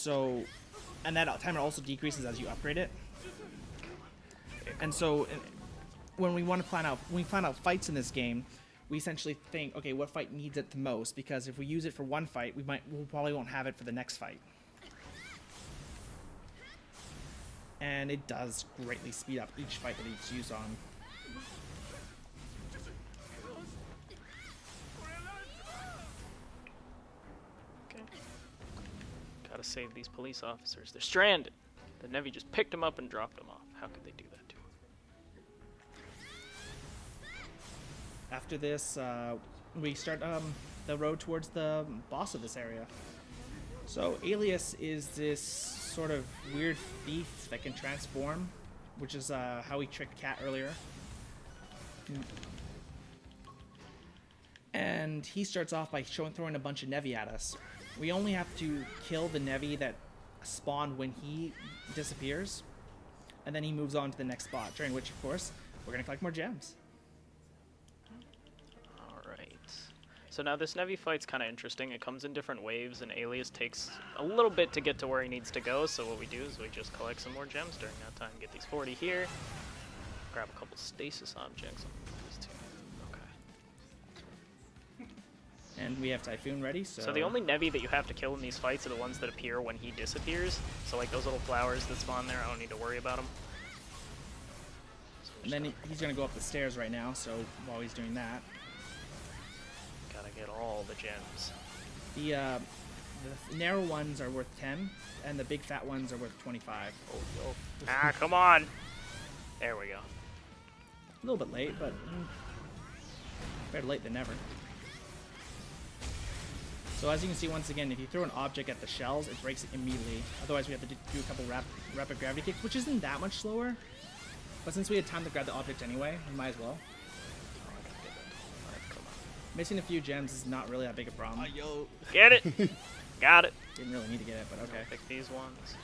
that timer also decreases as you upgrade it. And so when we plan out fights in this game, we essentially think, okay, what fight needs it the most? Because if we use it for one fight, we probably won't have it for the next fight. And it does greatly speed up each fight that it's used on. Okay. Gotta save these police officers. They're stranded. The Nevi just picked them up and dropped them off. How could they do that to him? After this, we start the road towards the boss of this area. So Alias is this sort of weird thief that can transform, which is how we tricked Cat earlier. And he starts off by throwing a bunch of Nevi at us. We only have to kill the Nevi that spawned when he disappears, and then he moves on to the next spot, during which, of course, we're going to collect more gems. All right. So now this Nevi fight's kind of interesting. It comes in different waves, and Alias takes a little bit to get to where he needs to go. So what we do is we just collect some more gems during that time. Get these 40 here. Grab a couple stasis objects. These two. Okay. And we have Typhoon ready, so... So the only Nevi that you have to kill in these fights are the ones that appear when he disappears. So like those little flowers that spawn there, I don't need to worry about them. And then he's going to go up the stairs right now, so while he's doing that... Gotta get all the gems. The narrow ones are worth 10, and the big fat ones are worth 25. Oh. Ah, come on! There we go. A little bit late, but better late than never. So as you can see, once again, if you throw an object at the shells, it breaks it immediately. Otherwise, we have to do a couple rapid gravity kicks, which isn't that much slower. But since we had time to grab the object anyway, we might as well. Missing a few gems is not really that big a problem. Yo. Get it! Got it. Didn't really need to get it, but okay. Pick these ones.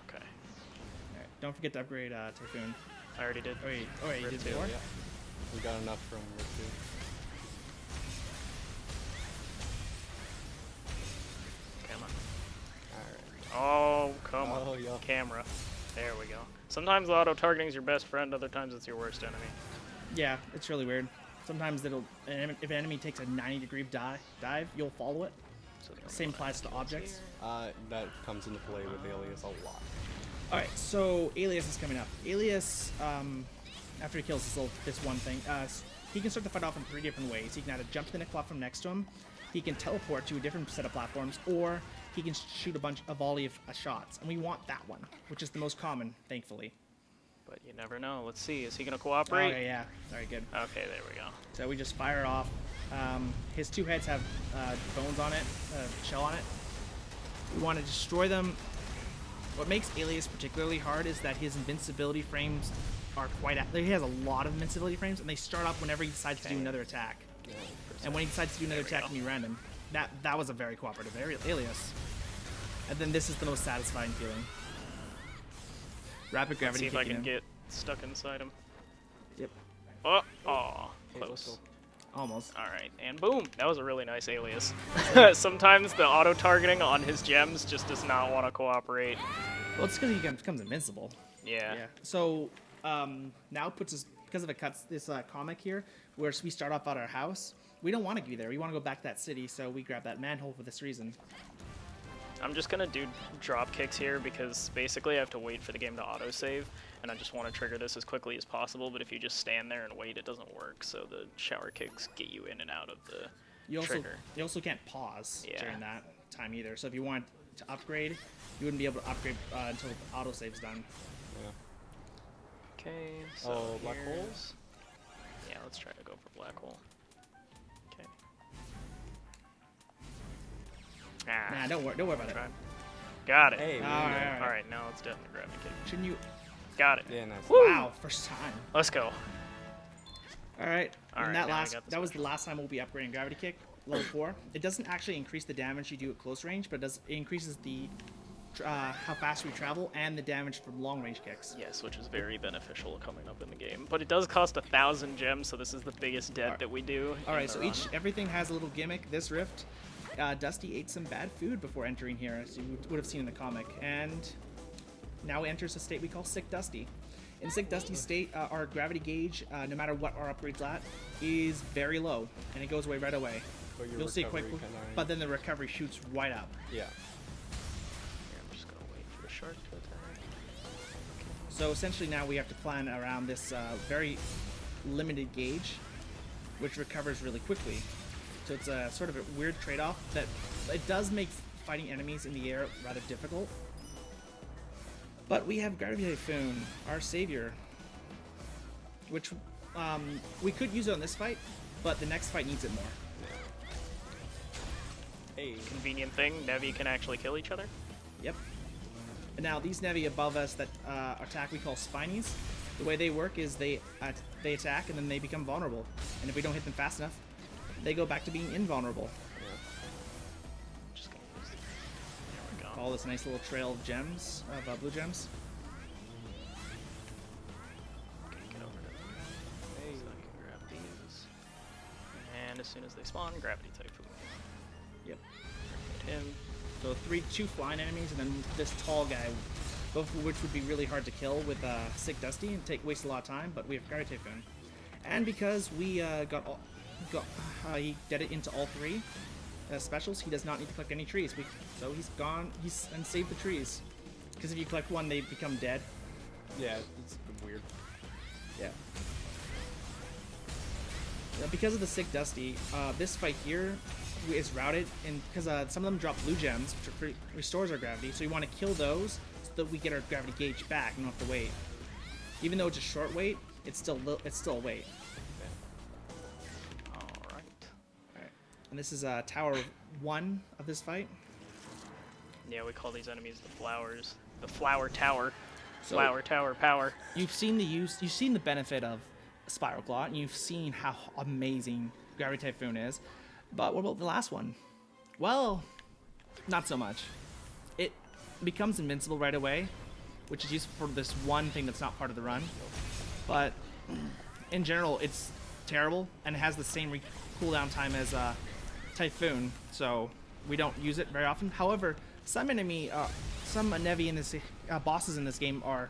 Okay. Alright, don't forget to upgrade Typhoon. I already did. Oh, wait, you did Rip before? Yeah. We got enough from Rip 2. Come on. Alright. Oh, come Oh, on. yeah. Camera. There we go. Sometimes auto-targeting is your best friend, other times it's your worst enemy. Yeah, it's really weird. Sometimes if an enemy takes a 90-degree dive, you'll follow it. So the Same only applies to objects. That comes into play with Alias a lot. Alright, so Alias is coming up. Alias, after he kills this one thing, he can start the fight off in 3 different ways. He can either jump to the next platform next to him, he can teleport to a different set of platforms, or he can shoot a volley of shots. And we want that one, which is the most common, thankfully. But you never know. Let's see. Is he going to cooperate? Okay, yeah. Very good. Okay, there we go. So we just fire off. His 2 heads have bones on it, shell on it. We want to destroy them. What makes Alias particularly hard is that his invincibility frames are he has a lot of invincibility frames, and they start up whenever he decides to do another attack. Yeah, And when he decides to do another attack, it can be random. That was a very cooperative Alias. And then this is the most satisfying feeling. Rapid Let's gravity see if I kicking can him. get stuck inside him. Yep, Oh, Hey, let's close. go. almost. All right, and boom. That was a really nice Alias. Sometimes the auto-targeting on his gems just does not want to cooperate. Well, it's because he becomes invincible. Yeah. So now puts us, because of this comic here, where we start off at our house. We don't want to be there. We want to go back to that city, so we grab that manhole for this reason. I'm just going to do drop kicks here because basically I have to wait for the game to autosave, and I just want to trigger this as quickly as possible, but if you just stand there and wait, it doesn't work, so the shower kicks get you in and out of the trigger. You also can't pause Yeah. during that time either. So if you want to upgrade, you wouldn't be able to upgrade until the autosave's done. Yeah. Okay, so Oh, black here's- holes? Yeah, let's try to go for black hole. Okay. Nah, don't worry about it. Try. Got it. Hey, we All didn't right, know. all right. All right, now let's definitely grab the kick. Shouldn't you? Got it. Yeah, nice. Woo! Wow, first time. Let's go. All right. All And right, that now we got the that was the special. last time we'll be upgrading gravity kick level 4. It doesn't actually increase the damage you do at close range, but it increases the how fast we travel and the damage from long range kicks. Yes, which is very beneficial coming up in the game. But it does cost 1,000 gems, so this is the biggest debt that we do. All in right, the so run. everything has a little gimmick. This rift, Dusty ate some bad food before entering here, as you would have seen in the comic, and now enters a state we call Sick Dusty. In Sick Dusty's state, our gravity gauge, no matter what our upgrade's at, is very low, and it goes away right away. But your You'll see it quick, recovery kinda- but then the recovery shoots right up. Yeah. Here, I'm just gonna wait for the shark to attack. So essentially now we have to plan around this very limited gauge, which recovers really quickly. So it's a sort of a weird trade-off that it does make fighting enemies in the air rather difficult. But we have Gravity Typhoon, our savior, which we could use it on this fight, but the next fight needs it more. Hey. Convenient thing, Nevi can actually kill each other. Yep. And now these Nevi above us that attack we call Spinies, the way they work is they attack and then they become vulnerable. And if we don't hit them fast enough, they go back to being invulnerable. Just gonna use the... There we go. All this nice little trail of gems, of blue gems. Okay, get over to the... Hey. So I can grab these. and as soon as they spawn, Gravity Typhoon. Yep. Hit him. So two flying enemies, and then this tall guy, both of which would be really hard to kill with Sick Dusty and waste a lot of time. But we have Gravity Typhoon, and because we he did it into all three specials, he does not need to collect any trees. So he's gone. And saved the trees, because if you collect one, they become dead. Yeah, it's weird. Yeah. Because of the Sick Dusty, this fight here is routed, and because some of them drop blue gems, which restores our gravity. So you want to kill those so that we get our gravity gauge back and don't have to wait. Even though it's a short wait, it's still a wait. Alright. Alright. And this is Tower 1 of this fight. Yeah, we call these enemies the flowers. The Flower Tower. So- Flower Tower power. You've seen the benefit of Spiral Claw, and you've seen how amazing Gravity Typhoon is. But what about the last one? Well, not so much. It becomes invincible right away, which is useful for this one thing that's not part of the run. But in general, it's terrible, and it has the same cooldown time as Typhoon, so we don't use it very often. However, some Nevi in this bosses in this game are,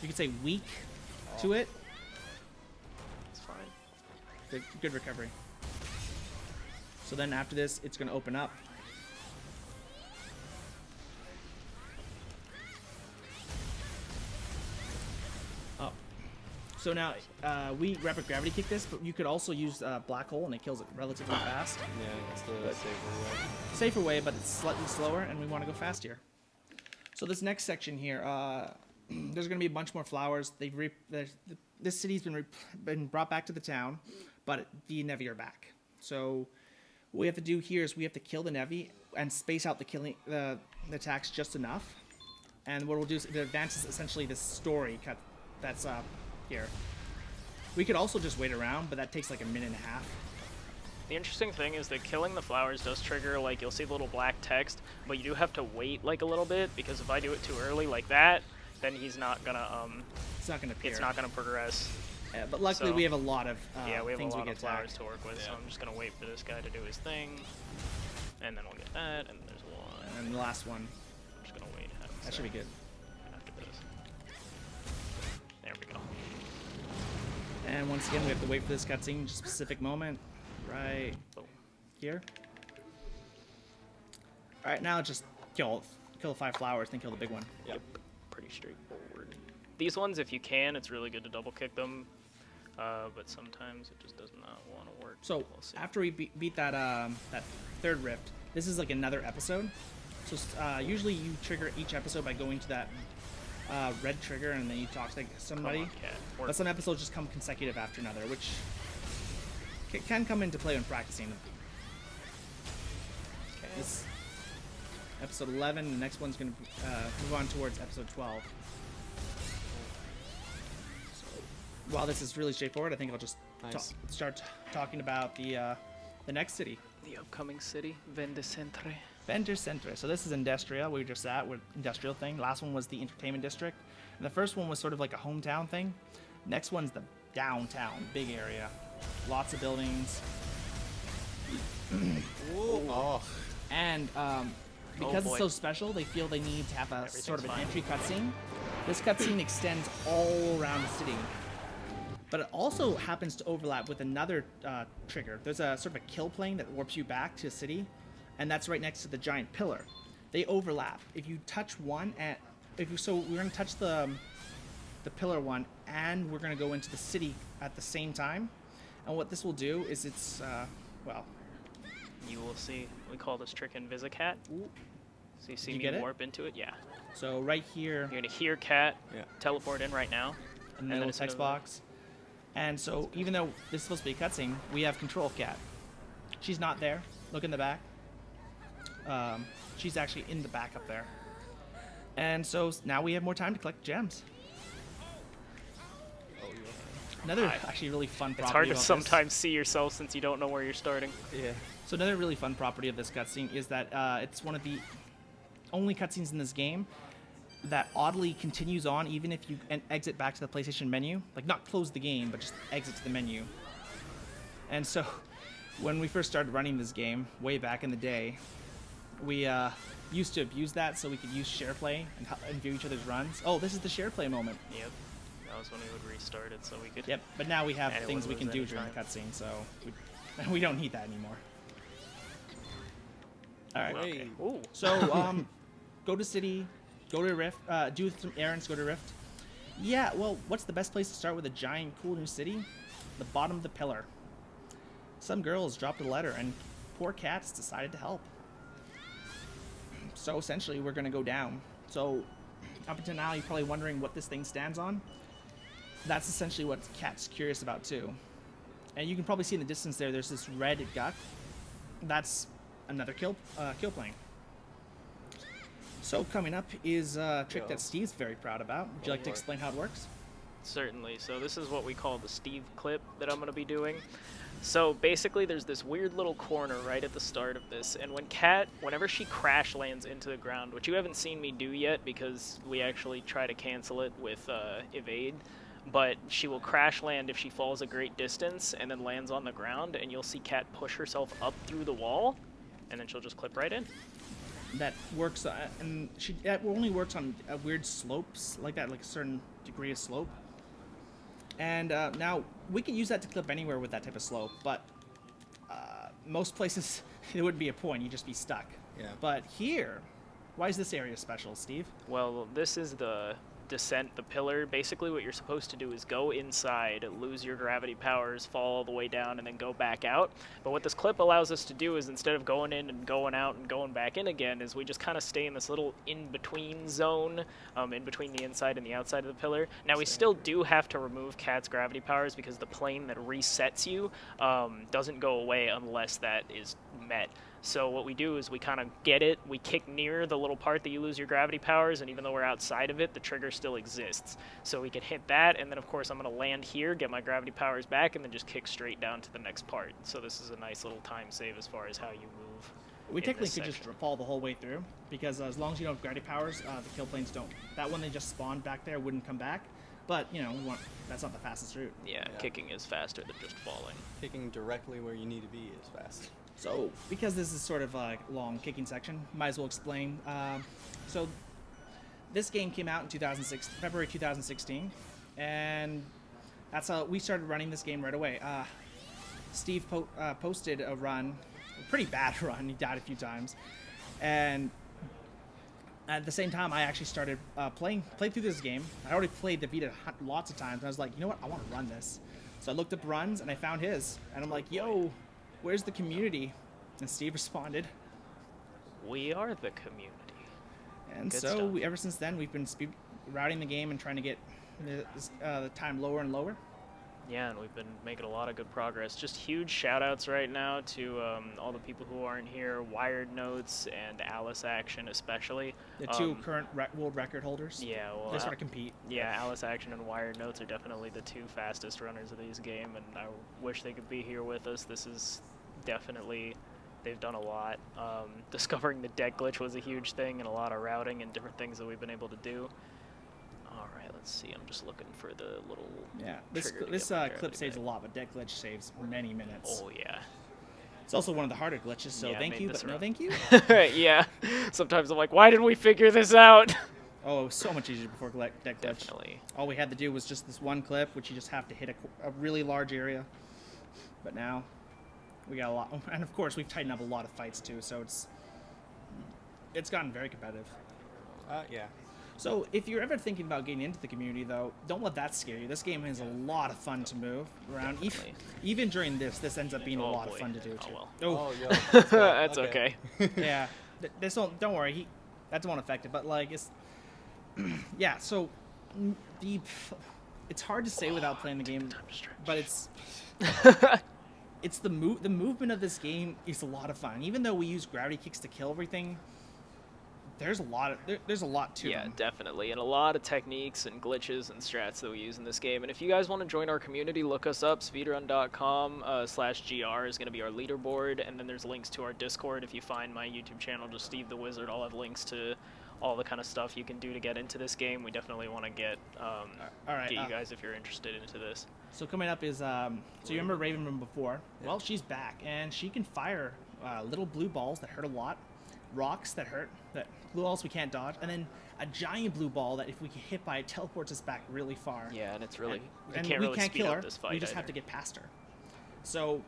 you could say, weak to it. It's fine. Good recovery. So then after this, it's going to open up. Oh. So now, we rapid gravity kick this, but you could also use Black Hole, and it kills it relatively fast. Yeah, it's the safer way. Safer way, but it's slightly slower, and we want to go fast here. So this next section here, there's going to be a bunch more flowers. This city's been brought back to the town, but the Nevi are back. So what we have to do here is we have to kill the Nevi and space out the attacks just enough. And what we'll do is it advances essentially this story cut that's here. We could also just wait around, but that takes like a minute and a half. The interesting thing is that killing the flowers does trigger, like, you'll see the little black text, but you do have to wait, like, a little bit, because if I do it too early like that, then he's not gonna, It's not gonna appear. it's not gonna progress. But luckily So- we have a lot of Yeah, we have a things lot we of get flowers attacked. to work with, so Yeah. I'm just gonna wait for this guy to do his thing, and then we'll get that, and there's one. And the last one, I'm just gonna wait. that should be good. After this. There we go. And once again, we have to wait for this cutscene, just a specific moment, right Boom. here. All right, now just kill the 5 flowers, then kill the big one. Yep. Pretty straightforward. These ones, if you can, it's really good to double kick them, but sometimes it just does not want to work. So We'll see. after we beat that that third rift, this is like another episode. So usually you trigger each episode by going to that red trigger, and then you talk to like, somebody. Come on, cat. Work. But some episodes just come consecutive after another, which can come into play when practicing. Okay. This episode 11. The next one's going to move on towards episode 12. So, while this is really straightforward, I think I'll just Nice. start talking about the next city, The upcoming city, Vendecentre. Vender Centre. So this is Industria. We were just at with industrial thing. Last one was the entertainment district, and the first one was sort of like a hometown thing. Next one's the downtown, big area, lots of buildings. Oh. And because boy. it's so special, they feel they need to have a sort of an fine. entry cutscene. This cutscene extends all around the city, but it also happens to overlap with another trigger. There's a sort of a kill plane that warps you back to the city, and that's right next to the giant pillar. They overlap. If you touch one, so we're going to touch the pillar one, and we're going to go into the city at the same time. And what this will do is well. You will see. We call this trick Invisicat. So you see You me get it? warp into it? Yeah. So right here, You're gonna hear Cat Yeah. teleport in right now. in the and little as soon text as- box. And so even though this is supposed to be a cutscene, we have control of Cat. She's not there. Look in the back. She's actually in the back up there. And so now we have more time to collect gems. Another actually really fun property It's hard to about this. sometimes see yourself since you don't know where you're starting. Yeah. So another really fun property of this cutscene is that it's one of the only cutscenes in this game that oddly continues on even if you exit back to the PlayStation menu. Like, not close the game, but just exit to the menu. And so when we first started running this game, way back in the day, we used to abuse that so we could use share play and view each other's runs. Oh, this is the share play moment. Yep. That was when we would restart it, so we could. Yep, but now we have anyone things we lose can do any during the time. cutscene, so we don't need that anymore. All right. Okay. Ooh. So, go to city, go to Rift, do some errands, go to Rift. Yeah, well, what's the best place to start with a giant, cool new city? The bottom of the pillar. Some girls dropped a letter, and poor Cats decided to help. So essentially, we're gonna go down. So, up until now, you're probably wondering what this thing stands on. That's essentially what Cat's curious about too. And you can probably see in the distance there, there's this red gut. That's another kill plane. So coming up is a trick that Steve's very proud about. Would you like to explain how it works? Certainly. So this is what we call the Steve clip that I'm going to be doing. So basically there's this weird little corner right at the start of this, and whenever she crash lands into the ground, which you haven't seen me do yet because we actually try to cancel it with evade, but she will crash land if she falls a great distance and then lands on the ground, and you'll see Cat push herself up through the wall, and then she'll just clip right in. That works, and that only works on weird slopes like that, like a certain degree of slope. And now we can use that to clip anywhere with that type of slope, but most places it wouldn't be a point; you'd just be stuck. Yeah. But here, why is this area special, Steve? Well, this is the descent, the pillar. Basically what you're supposed to do is go inside, lose your gravity powers, fall all the way down, and then go back out. But what this clip allows us to do is, instead of going in and going out and going back in again, is we just kind of stay in this little in-between zone, in between the inside and the outside of the pillar. Now we still do have to remove Cat's gravity powers because the plane that resets you doesn't go away unless that is met. So what we do is we kind of get it, we kick near the little part that you lose your gravity powers, and even though we're outside of it, the trigger still exists. So we can hit that, and then of course I'm going to land here, get my gravity powers back, and then just kick straight down to the next part. So this is a nice little time save as far as how you move. We in technically this could just section. fall the whole way through, because as long as you don't have gravity powers, the kill planes don't. That one they just spawned back there wouldn't come back, but you know that's not the fastest route. Yeah, kicking is faster than just falling. Kicking directly where you need to be is fast. So, because this is sort of a long kicking section, might as well explain. So, this game came out in February 2016, and that's how we started running this game right away. Steve posted a run, a pretty bad run. He died a few times, and at the same time, I actually started played through this game. I already played the Vita lots of times, and I was like, you know what, I want to run this. So I looked up runs, and I found his, and I'm like, yo, where's the community? And Steve responded. We are the community. And Good so stuff. ever since then, we've been routing the game and trying to get the time lower and lower. Yeah, and we've been making a lot of good progress. Just huge shout-outs right now to all the people who aren't here, Wired Notes and Alice Action especially. The two current world record holders. Yeah, well, They sort of compete. yeah, Alice Action and Wired Notes are definitely the two fastest runners of these game, and I wish they could be here with us. This is definitely, they've done a lot. Discovering the deck glitch was a huge thing, and a lot of routing and different things that we've been able to do. All right, let's see. I'm just looking for the little Yeah, this trigger to this get my clip gravity saves a back. lot, but deck glitch saves many minutes. Oh yeah. It's also one of the harder glitches, so Yeah, thank made you, this but no rough. thank you. Yeah. Sometimes I'm like, why did we figure this out? Oh, it was so much easier before deck glitch. Definitely. All we had to do was just this one clip, which you just have to hit a really large area. But now, we got a lot, and of course we've tightened up a lot of fights too, so it's gotten very competitive. Yeah. So if you're ever thinking about getting into the community, though, don't let that scare you. This game is a lot of fun to move around. Definitely. Even during this ends up being a Oh, lot boy. of fun to do too. Oh, Oh, yo. That's okay. Yeah, this don't worry. That won't affect it. But like it's yeah. So it's hard to say without playing the game, Time to stretch. but it's the movement of this game is a lot of fun. Even though we use gravity kicks to kill everything, there's a lot to Yeah, them. definitely. And a lot of techniques and glitches and strats that we use in this game. And if you guys want to join our community, look us up. speedrun.com/gr is going to be our leaderboard. And then there's links to our Discord. If you find my YouTube channel, just SteveTheWizard, I'll have links to all the kind of stuff you can do to get into this game. We definitely want to get All right, get you guys if you're interested into this. So coming up is, so you remember Raven from before? Yeah. Well, she's back, and she can fire little blue balls that hurt a lot, rocks that hurt, that blue balls we can't dodge, and then a giant blue ball that if we get hit by it teleports us back really far. Yeah, and it's really And we can't really speed kill up her. this fight. We just either. have to get past her. So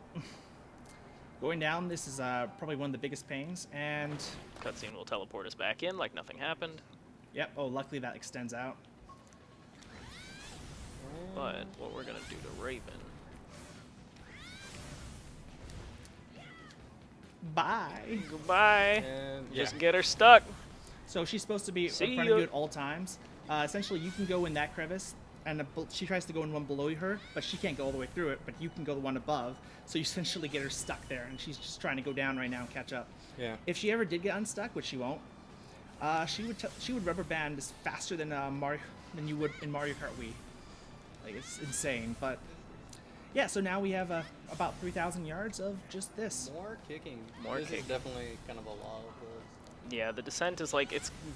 going down, this is probably one of the biggest pains, and Cutscene will teleport us back in like nothing happened. yep. Oh, luckily that extends out. But what we're gonna do to Raven? Bye. Goodbye. And Just yeah. get her stuck. So she's supposed to be See in front ya. of you at all times. Essentially, you can go in that crevice, and she tries to go in one below her, but she can't go all the way through it. But you can go the one above. So you essentially get her stuck there, and she's just trying to go down right now and catch up. Yeah. If she ever did get unstuck, which she won't, she would rubber band as faster than than you would in Mario Kart Wii. Like, it's insane. But yeah, so now we have about 3,000 yards of just this. More kicking. More This kicking. is definitely kind of a lot of Yeah, the descent is like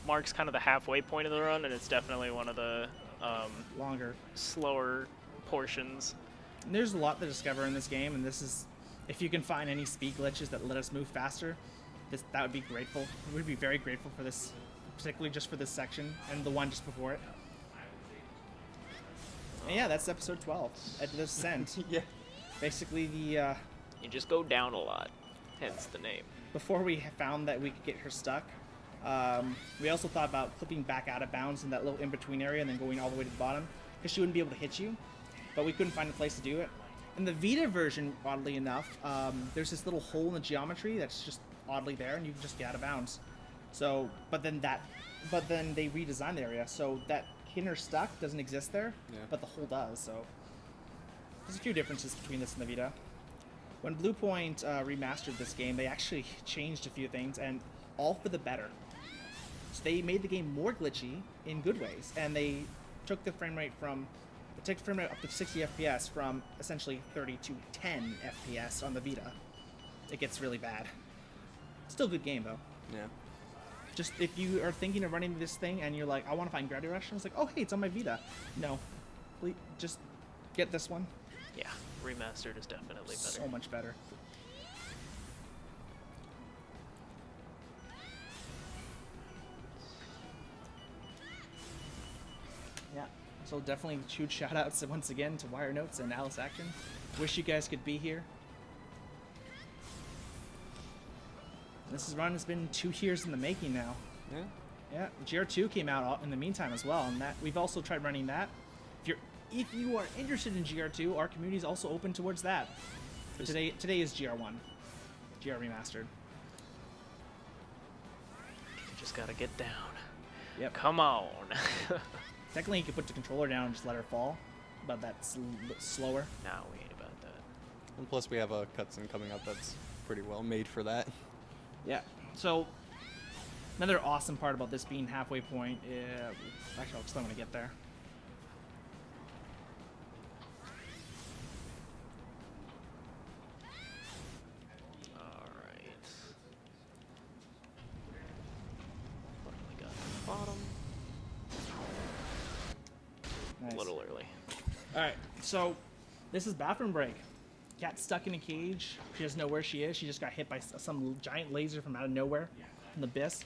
marks kind of the halfway point of the run, and it's definitely one of the Longer. slower portions. And there's a lot to discover in this game, and this is, if you can find any speed glitches that let us move faster, that would be grateful. We'd be very grateful for this, particularly just for this section and the one just before it. And yeah, that's episode 12 at the Descent. Yeah. Basically, the You just go down a lot, hence the name. before we found that we could get her stuck, we also thought about flipping back out of bounds in that little in-between area and then going all the way to the bottom, because she wouldn't be able to hit you, but we couldn't find a place to do it. In the Vita version, oddly enough, there's this little hole in the geometry that's just oddly there, and you can just get out of bounds. So, but then they redesigned the area, so that hitting her stuck doesn't exist there, Yeah. but the hole does, so there's a few differences between this and the Vita. When Blue Point remastered this game, they actually changed a few things, and all for the better. So they made the game more glitchy in good ways, and they took the frame rate up to 60 FPS from essentially 30 to 10 FPS on the Vita. It gets really bad. Still a good game though. Yeah. Just if you are thinking of running this thing and you're like, I want to find Gravity Rush, and it's like, oh hey, it's on my Vita. No, please just get this one. Yeah, remastered is definitely better. So much better. Yeah, so definitely huge shout outs once again to Wire Notes and Alice Action. Wish you guys could be here. This run has been 2 years in the making now. Yeah. Yeah, GR2 came out in the meantime as well, and that we've also tried running that. If you are interested in GR2, our community is also open towards that. But today is GR1, GR Remastered. You just gotta get down. Yep. Come on. Technically, you could put the controller down and just let her fall, but that's slower. Nah, we ain't about that. And plus, we have a cutscene coming up that's pretty well made for that. Yeah. So another awesome part about this being halfway point is actually I'll explain when I get there. Alright. What do we got at the bottom? Nice. A little early. All right. So this is bathroom break. Cat's stuck in a cage. She doesn't know where she is. She just got hit by some giant laser from out of nowhere, from the abyss,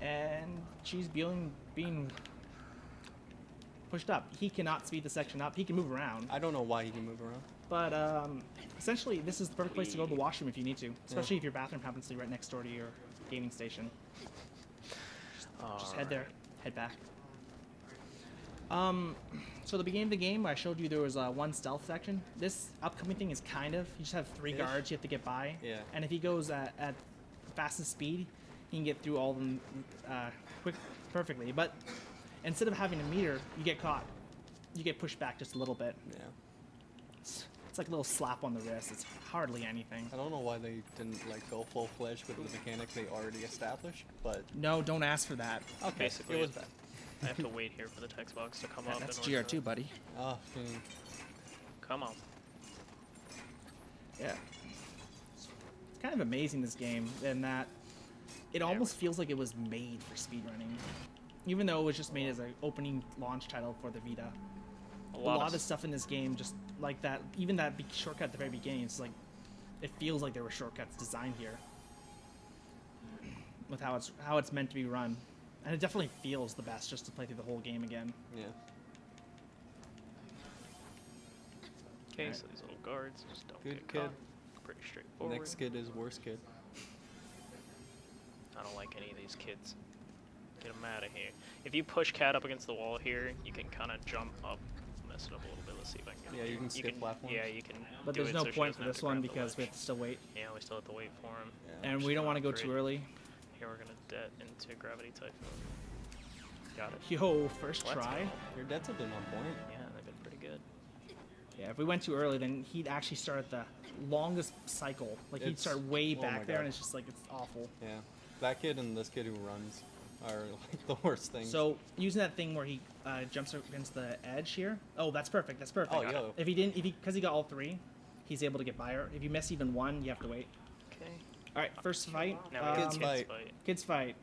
and she's being pushed up. He cannot speed the section up. He can move around, I don't know why he can move around. but essentially this is the perfect place to go to the washroom if you need to, especially if your bathroom happens to be right next door to your gaming station. Just head there, head back. So the beginning of the game, I showed you there was one stealth section. This upcoming thing is kind of, you just have 3 Ish. guards you have to get by. Yeah. And if he goes at fastest speed, he can get through all of them perfectly. But instead of having a meter, you get caught. You get pushed back just a little bit. Yeah. It's like a little slap on the wrist. It's hardly anything. I don't know why they didn't like go full-fledged with the mechanic they already established, but No, don't ask for that. okay, Basically, it was bad. I have to wait here for the text box to come up. That's in order to- GR2, buddy. Oh, Come on. Yeah. It's kind of amazing, this game, in that it almost feels like it was made for speedrunning. Even though it was just made as an opening launch title for the Vita. a lot of the stuff in this game, just like that, even that big shortcut at the very beginning, it's like, it feels like there were shortcuts designed here with how it's meant to be run. And it definitely feels the best just to play through the whole game again. Yeah. Okay, so these little guards just don't Good get kid. caught. Pretty straightforward. Next kid is worst kid. I don't like any of these kids. Get them out of here. If you push Cat up against the wall here, you can kind of jump up, mess it up a little bit. Let's see if I can get Yeah, you can skip platforms. Yeah, you can. But do there's it no so she point doesn't for have this to one grab the because we ledge. have to still wait. Yeah, we still have to wait for him. Yeah. And we don't want to go Great. too early. Here we're gonna det into Gravity Typhoon. Got it. Yo, first Let's try. go. Your debts have been on point. Yeah, they've been pretty good. Yeah, if we went too early, then he'd actually start at the longest cycle. Like, he'd It's- start way oh my back there, God. and it's just like, it's awful. Yeah. That kid and this kid who runs are like the worst things. So, using that thing where he jumps up against the edge here. Oh, that's perfect. That's perfect. Oh, yo. If he didn't, because he got all three, he's able to get by her. If you miss even one, you have to wait. Okay. All right, first fight. Now we Kids get fight. Kids fight.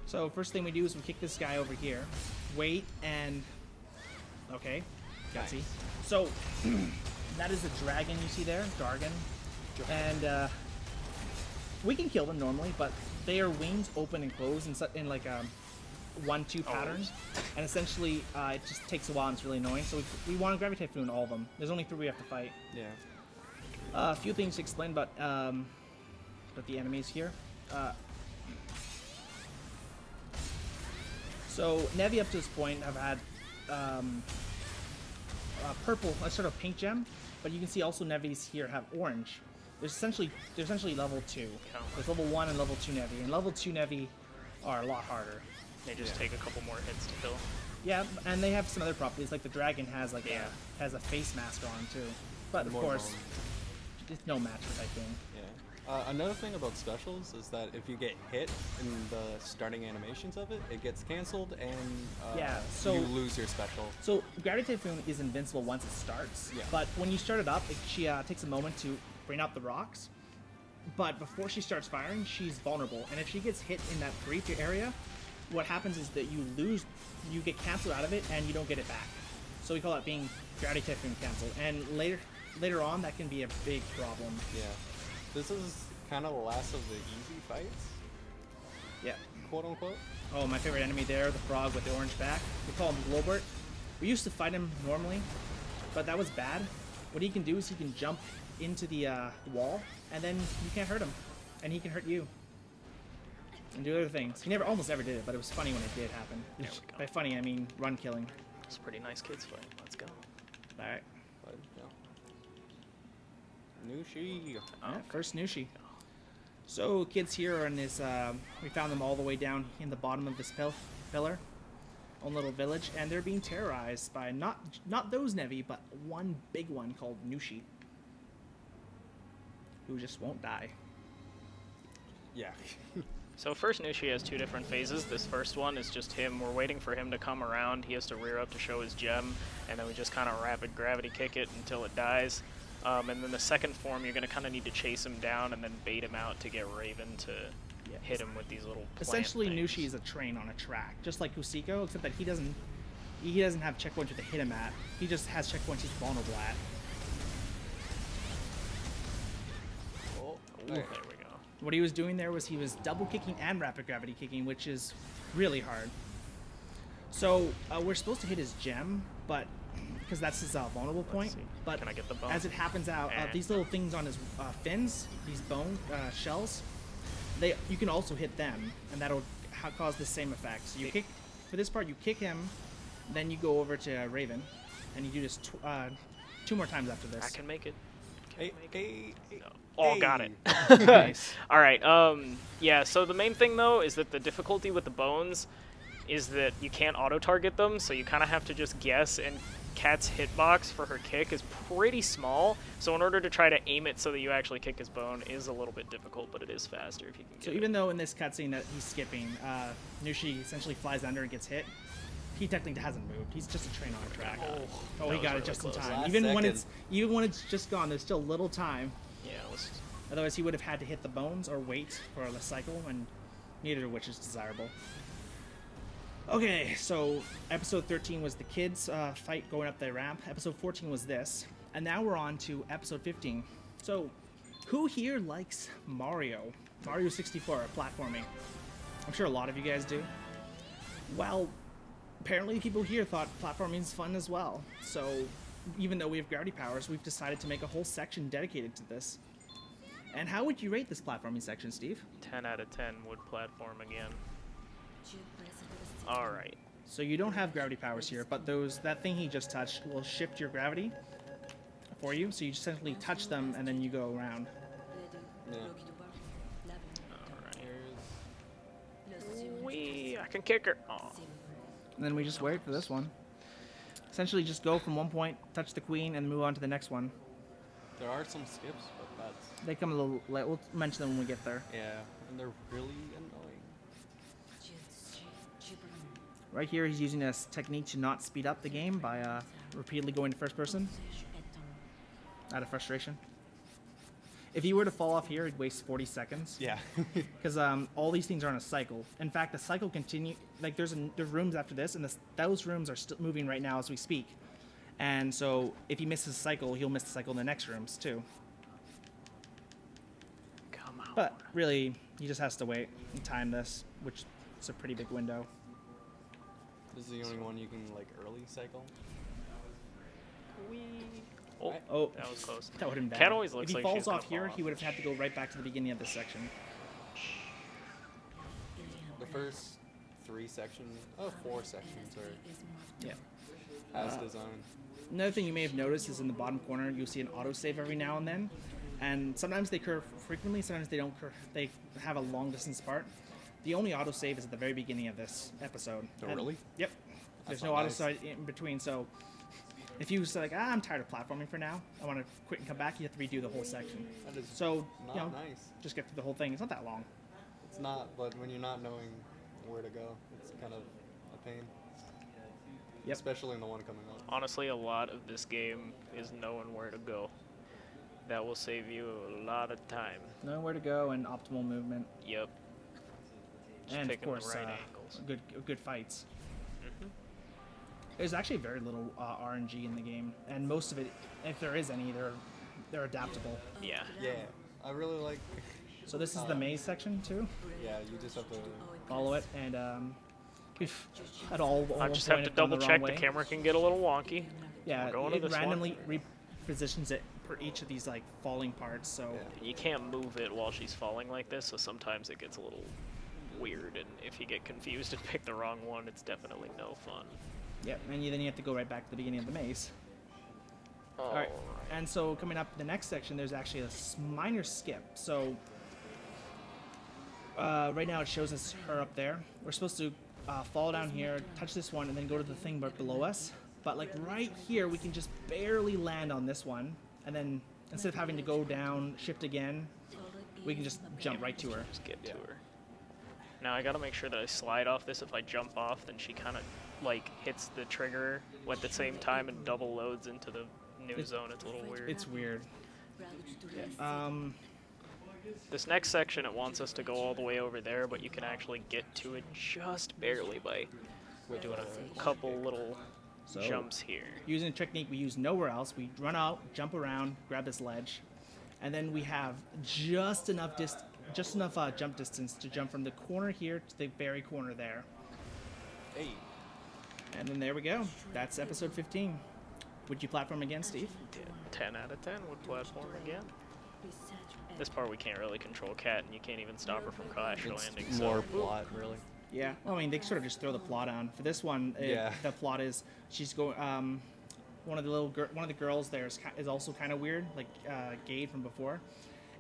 So first thing we do is we kick this guy over here. Wait and okay, gutsy. Nice. So that is the dragon you see there, Dargon, and we can kill them normally, but their wings open and close in like 1-2 patterns, and essentially it just takes a while and it's really annoying. So we want to Gravity Typhoon all of them. There's only 3 we have to fight. Yeah. A few things to explain about the enemies here. So Nevi up to this point have had purple, a sort of pink gem, but you can see also Nevis here have orange. There's essentially level 2. There's level 1 and level 2 Nevi, and level 2 Nevi are a lot harder. They just take a couple more hits to kill. Yeah, and they have some other properties, like the dragon has like Yeah. has a face mask on too. But of More course, bone. it's no match for that thing. Yeah. Another thing about specials is that if you get hit in the starting animations of it, it gets canceled and Yeah, so- you lose your special. So Gravity Typhoon is invincible once it starts, Yeah. but when you start it up, she takes a moment to bring out the rocks. But before she starts firing, she's vulnerable, and if she gets hit in that brief area, what happens is that you get canceled out of it, and you don't get it back. So we call that being Gravity Typhoon canceled. And later on, that can be a big problem. Yeah. This is kind of the last of the easy fights, Yeah. quote unquote. Oh, my favorite enemy there, the frog with the orange back. We call him Globert. We used to fight him normally, but that was bad. What he can do is he can jump into the wall, and then you can't hurt him, and he can hurt you. And do other things. He almost never did it, but it was funny when it did happen. There we go. By funny, I mean run killing. It's a pretty nice kids fight. Let's go. All right. But, no. Nushi. Yeah, first Nushi. So kids here are in this. We found them all the way down in the bottom of this pillar, own little village, and they're being terrorized by not those Nevi, but one big one called Nushi, who just won't die. Yeah. So first Nushi has 2 different phases. This first one is just him. We're waiting for him to come around. He has to rear up to show his gem, and then we just kind of rapid gravity kick it until it dies. And then the second form, you're going to kind of need to chase him down and then bait him out to get Raven to hit him with these little plant Essentially, things. Nushi is a train on a track, just like Husiko, except that he doesn't have checkpoints to hit him at. He just has checkpoints he's vulnerable at. Oh, There there. we go. What he was doing there was he was double kicking and rapid gravity kicking, which is really hard. So we're supposed to hit his gem, but because that's his vulnerable point. see. But Can I get the bone? as it happens out, Eh. these little things on his fins, these bone shells, you can also hit them, and that'll cause the same effect. So you kick for this part, you kick him, then you go over to Raven, and you do this 2 more times after this. I can make it. Hey, hey, hey, No. Oh, got it. Nice. All right. Yeah. So the main thing though is that the difficulty with the bones is that you can't auto-target them, so you kind of have to just guess. And Kat's hitbox for her kick is pretty small, so in order to try to aim it so that you actually kick his bone is a little bit difficult, but it is faster if you can get So it. even though in this cutscene that he's skipping, Nushi essentially flies under and gets hit, he technically hasn't moved. He's just a train on a track. that He was got it really just close. in time. Last Even when second. it's just gone, there's still little time. Yeah. Let's Otherwise, he would have had to hit the bones or wait for the cycle, and neither of which is desirable. Okay, so episode 13 was the kids fight going up the ramp. Episode 14 was this. And now we're on to episode 15. So, who here likes Mario? Mario 64, platforming. I'm sure a lot of you guys do. Well, apparently people here thought platforming is fun as well. So, even though we have gravity powers, we've decided to make a whole section dedicated to this. And how would you rate this platforming section, Steve? 10 out of 10 would platform again. Alright. So you don't have gravity powers here, but that thing he just touched will shift your gravity for you. So you just essentially touch them and then you go around. Yeah. Wee, I can kick her. Aw. And then we just wait for this one. Essentially just go from one point, touch the queen, and move on to the next one. There are some skips, but that's... They come a little late. We'll mention them when we get there. Yeah, and they're really annoying. Right here, he's using a technique to not speed up the game by repeatedly going to first person out of frustration. If he were to fall off here, he'd waste 40 seconds. Yeah. Because all these things are on a cycle. In fact, the cycle continue. Like there's rooms after this, and those rooms are still moving right now as we speak. And so if he misses a cycle, he'll miss the cycle in the next rooms too. Come on. But really, he just has to wait and time this, which is a pretty big window. This is the only one you can, like, early cycle. Wee. Oh, Oh, that was close. that would have been bad. Cat always looks if he like falls she's gonna off here, fall he would have off. had to go right back to the beginning of this section. The first 3 sections, 4 sections are Yeah. as designed. Another thing you may have noticed is in the bottom corner, you'll see an autosave every now and then. And sometimes they curve frequently, sometimes they don't curve. They have a long distance apart. The only autosave is at the very beginning of this episode. Oh, And- really? Yep. There's That's no not nice. autosave in between, so if you say like, I'm tired of platforming for now, I want to quit and come back, you have to redo the whole section. That is So, not you know, nice. just get through the whole thing. It's not that long. It's not, but when you're not knowing where to go, it's kind of a pain. Yep. Especially in the one coming up. Honestly, a lot of this game is knowing where to go. That will save you a lot of time. Knowing where to go and optimal movement. Yep. Just And of picking course, the right angles. good fights. Mhm. There's actually very little RNG in the game, and most of it, if there is any, they're adaptable. Yeah. Yeah, I really like... So this is the maze section too. Yeah, you just have to... Follow it, and we've at all. I just have to double check the way. camera can get a little wonky. Yeah, We're going to it this one. randomly repositions it per each of these like falling parts. So Yeah. You can't move it while she's falling like this, so sometimes it gets a little weird, and if you get confused and pick the wrong one, it's definitely no fun. yeah, and then you have to go right back to the beginning of the maze. All All right, and so coming up the next section, there's actually a minor skip. So right now it shows us her up there. We're supposed to fall down here, touch this one, and then go to the thing right below us. But like right here, we can just barely land on this one, and then instead of having to go down, shift again, we can just jump right to her. Just get to her. Now I gotta make sure that I slide off this. If I jump off, then she kind of like hits the trigger at the same time and double loads into the new zone. It's a little weird. It's weird. This next section, it wants us to go all the way over there, but you can actually get to it just barely by doing a couple little jumps here. Using a technique we use nowhere else, we run out, jump around, grab this ledge, and then we have just enough jump distance to jump from the corner here to the very corner there. Hey, And then there we go. That's episode 15. Would you platform again, Steve? 10 out of 10 would platform again. This part we can't really control Cat, and you can't even stop her from crash it's landing. more So plot, really. Yeah. Well, I mean, they sort of just throw the plot on. For this one, Yeah. the plot is she's going. One of the girls there is also kind of weird, like Gade from before,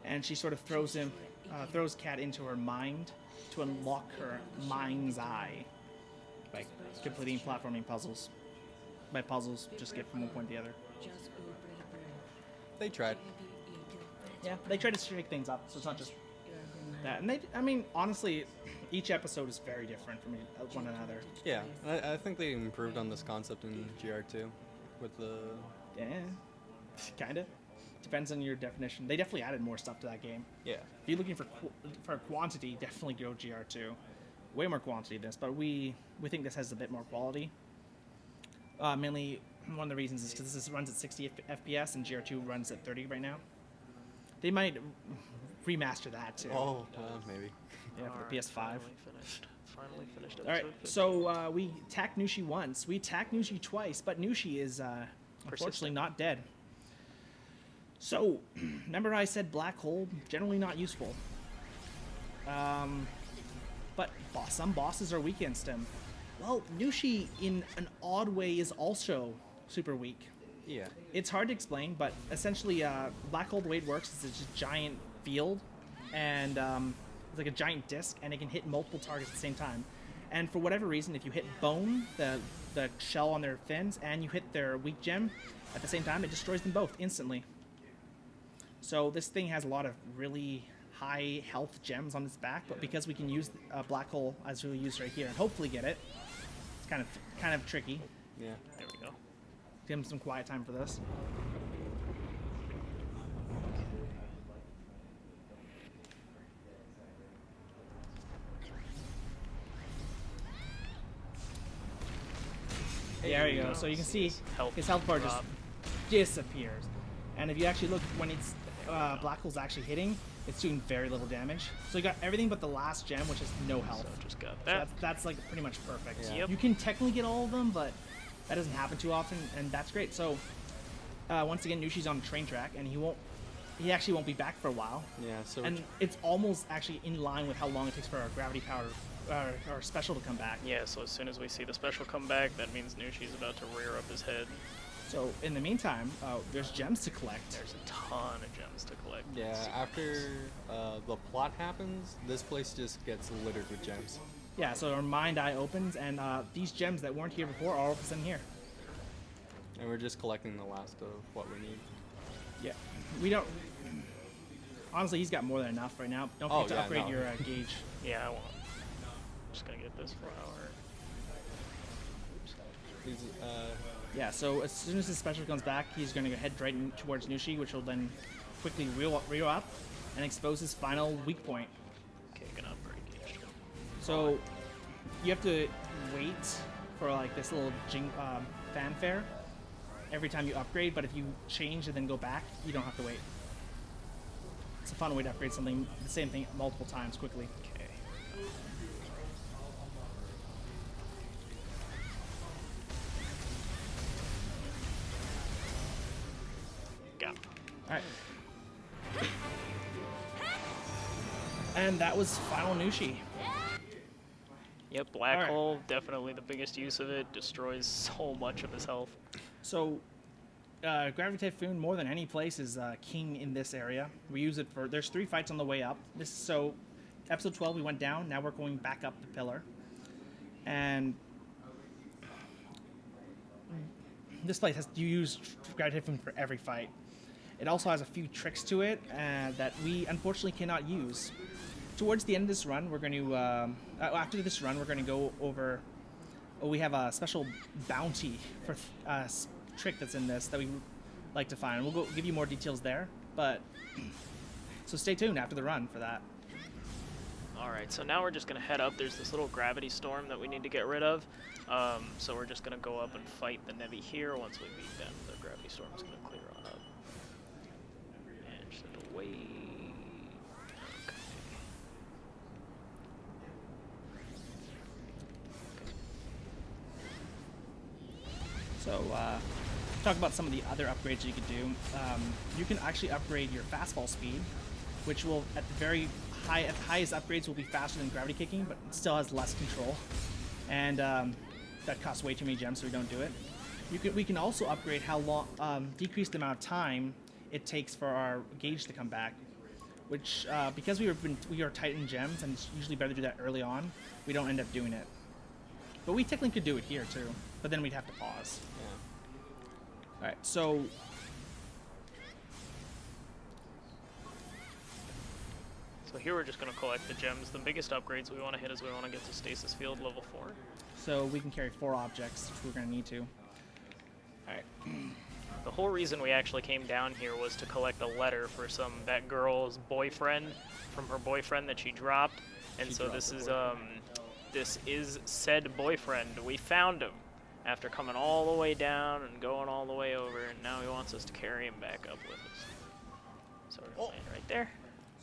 and she sort of throws Cat into her mind to unlock her mind's eye by completing platforming puzzles. By puzzles, just get from one point to the other. They tried. Yeah, they try to shake things up, so it's not just that. And I mean, honestly, each episode is very different from one another. Yeah, and I think they improved on this concept in GR2 with the... Yeah, kind of. Depends on your definition. They definitely added more stuff to that game. Yeah. If you're looking for quantity, definitely go GR2. way more quantity of this, but we think this has a bit more quality. Mainly, one of the reasons is because this runs at 60 FPS and GR2 runs at 30 right now. They might remaster that too. Oh, maybe. Yeah, for the Alright, PS5. Finally finished All right, episode 50. so we attacked Nushi once. We attacked Nushi twice, but Nushi is unfortunately Persistent. not dead. So, remember I said black hole, generally not useful. But some bosses are weak against him. Well, Nushi, in an odd way, is also super weak. Yeah. It's hard to explain, but essentially, black hole, the way it works is it's a giant field, and it's like a giant disc, and it can hit multiple targets at the same time. And for whatever reason, if you hit Bone, the shell on their fins, and you hit their weak gem at the same time, it destroys them both instantly. So this thing has a lot of really high health gems on its back, but because we can use black hole as we use right here and hopefully get it, it's kind of tricky. Yeah. There we go. Give him some quiet time for this. There you go. So you can see his health bar just disappears. And if you actually look when it's black hole's actually hitting, it's doing very little damage. So you got everything but the last gem, which is no health. So just got So that. that's like pretty much perfect. Yeah. Yep. You can technically get all of them, but that doesn't happen too often, and that's great. So once again, Nushi's on the train track, and he actually won't be back for a while. Yeah. So And it's almost actually in line with how long it takes for our gravity power our special to come back. Yeah, so as soon as we see the special come back, that means Nushi's about to rear up his head. So in the meantime, there's gems to collect. There's a ton of gems to collect. yeah, after the plot happens, this place just gets littered with gems. Yeah, so our mind eye opens, and these gems that weren't here before are all of a sudden here. And we're just collecting the last of what we need. Yeah, we don't. Honestly, he's got more than enough right now. Don't forget to upgrade your gauge. Yeah, I won't. Just gonna get this flower. These, Yeah, so as soon as his special comes back, he's going to head right towards Nushi, which will then quickly reel up and expose his final weak point. Okay, gonna upgrade gauge. So you have to wait for like this little fanfare every time you upgrade, but if you change and then go back, you don't have to wait. It's a fun way to upgrade something, the same thing multiple times quickly. Okay. Got it. All right. And that was final Nushi. Yep, black Alright. hole, definitely the biggest use of it. Destroys so much of his health. So, Gravity Typhoon, more than any place, is king in this area. We use it for. There's 3 fights on the way up. Episode 12 we went down. Now we're going back up the pillar, and this place has you use Gravity Typhoon for every fight. It also has a few tricks to it that we unfortunately cannot use. Towards the end of this run, we're going to after this run we're going to go over. We have a special bounty for trick that's in this that we like to find. We'll give you more details there, but so stay tuned after the run for that. Alright, so now we're just gonna head up. There's this little gravity storm that we need to get rid of. So we're just gonna go up and fight the Nevi here. Once we beat them, the gravity storm's gonna clear on up. And just have to wait. Okay. So talk about some of the other upgrades you could do. You can actually upgrade your fastball speed, which will at the highest upgrades will be faster than gravity kicking, but it still has less control. And that costs way too many gems, so we don't do it. We can also upgrade how long, decrease the amount of time it takes for our gauge to come back. Which, because we are tight in gems, and it's usually better to do that early on, we don't end up doing it. But we technically could do it here too, but then we'd have to pause. Yeah. All right, so So here we're just gonna collect the gems. The biggest upgrades we want to hit is we want to get to Stasis Field level 4. we can carry 4 objects, which we're gonna need to. All right. The whole reason we actually came down here was to collect a letter for that girl's boyfriend, from her boyfriend that she dropped. And She so dropped this her is boyfriend. this is said boyfriend. We found him after coming all the way down and going all the way over, and now he wants us to carry him back up with us. So we're gonna land right there.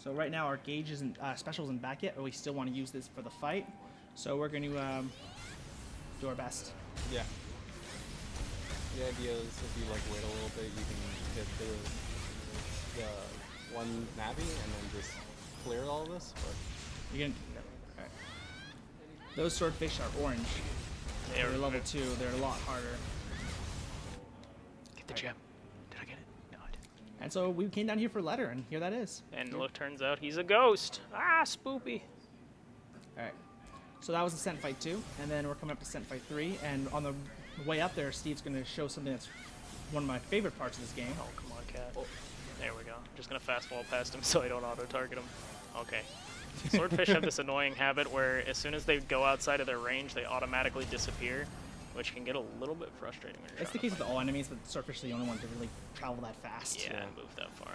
So right now our gauge isn't special isn't back yet, but we still want to use this for the fight. So we're going to do our best. Yeah. The idea is if you like wait a little bit, you can hit the one Navi and then just clear all this. But You can. All right. Those swordfish are orange. They're level 2. They're a lot harder. Get the gem. Did I get it? No, I didn't. And so we came down here for letter, and here that is. And look, turns out he's a ghost. Ah, spoopy. All right. So that was Ascent Fight 2, and then we're coming up to Ascent Fight 3, and on the way up there, Steve's going to show something that's one of my favorite parts of this game. Oh, come on, cat. There we go. I'm just gonna fastball past him so I don't auto-target him. Okay. Swordfish have this annoying habit where as soon as they go outside of their range, they automatically disappear, which can get a little bit frustrating when you're That's the trying case to with all enemies, but swordfish are the only ones that really travel that fast. fight. Yeah, move that far.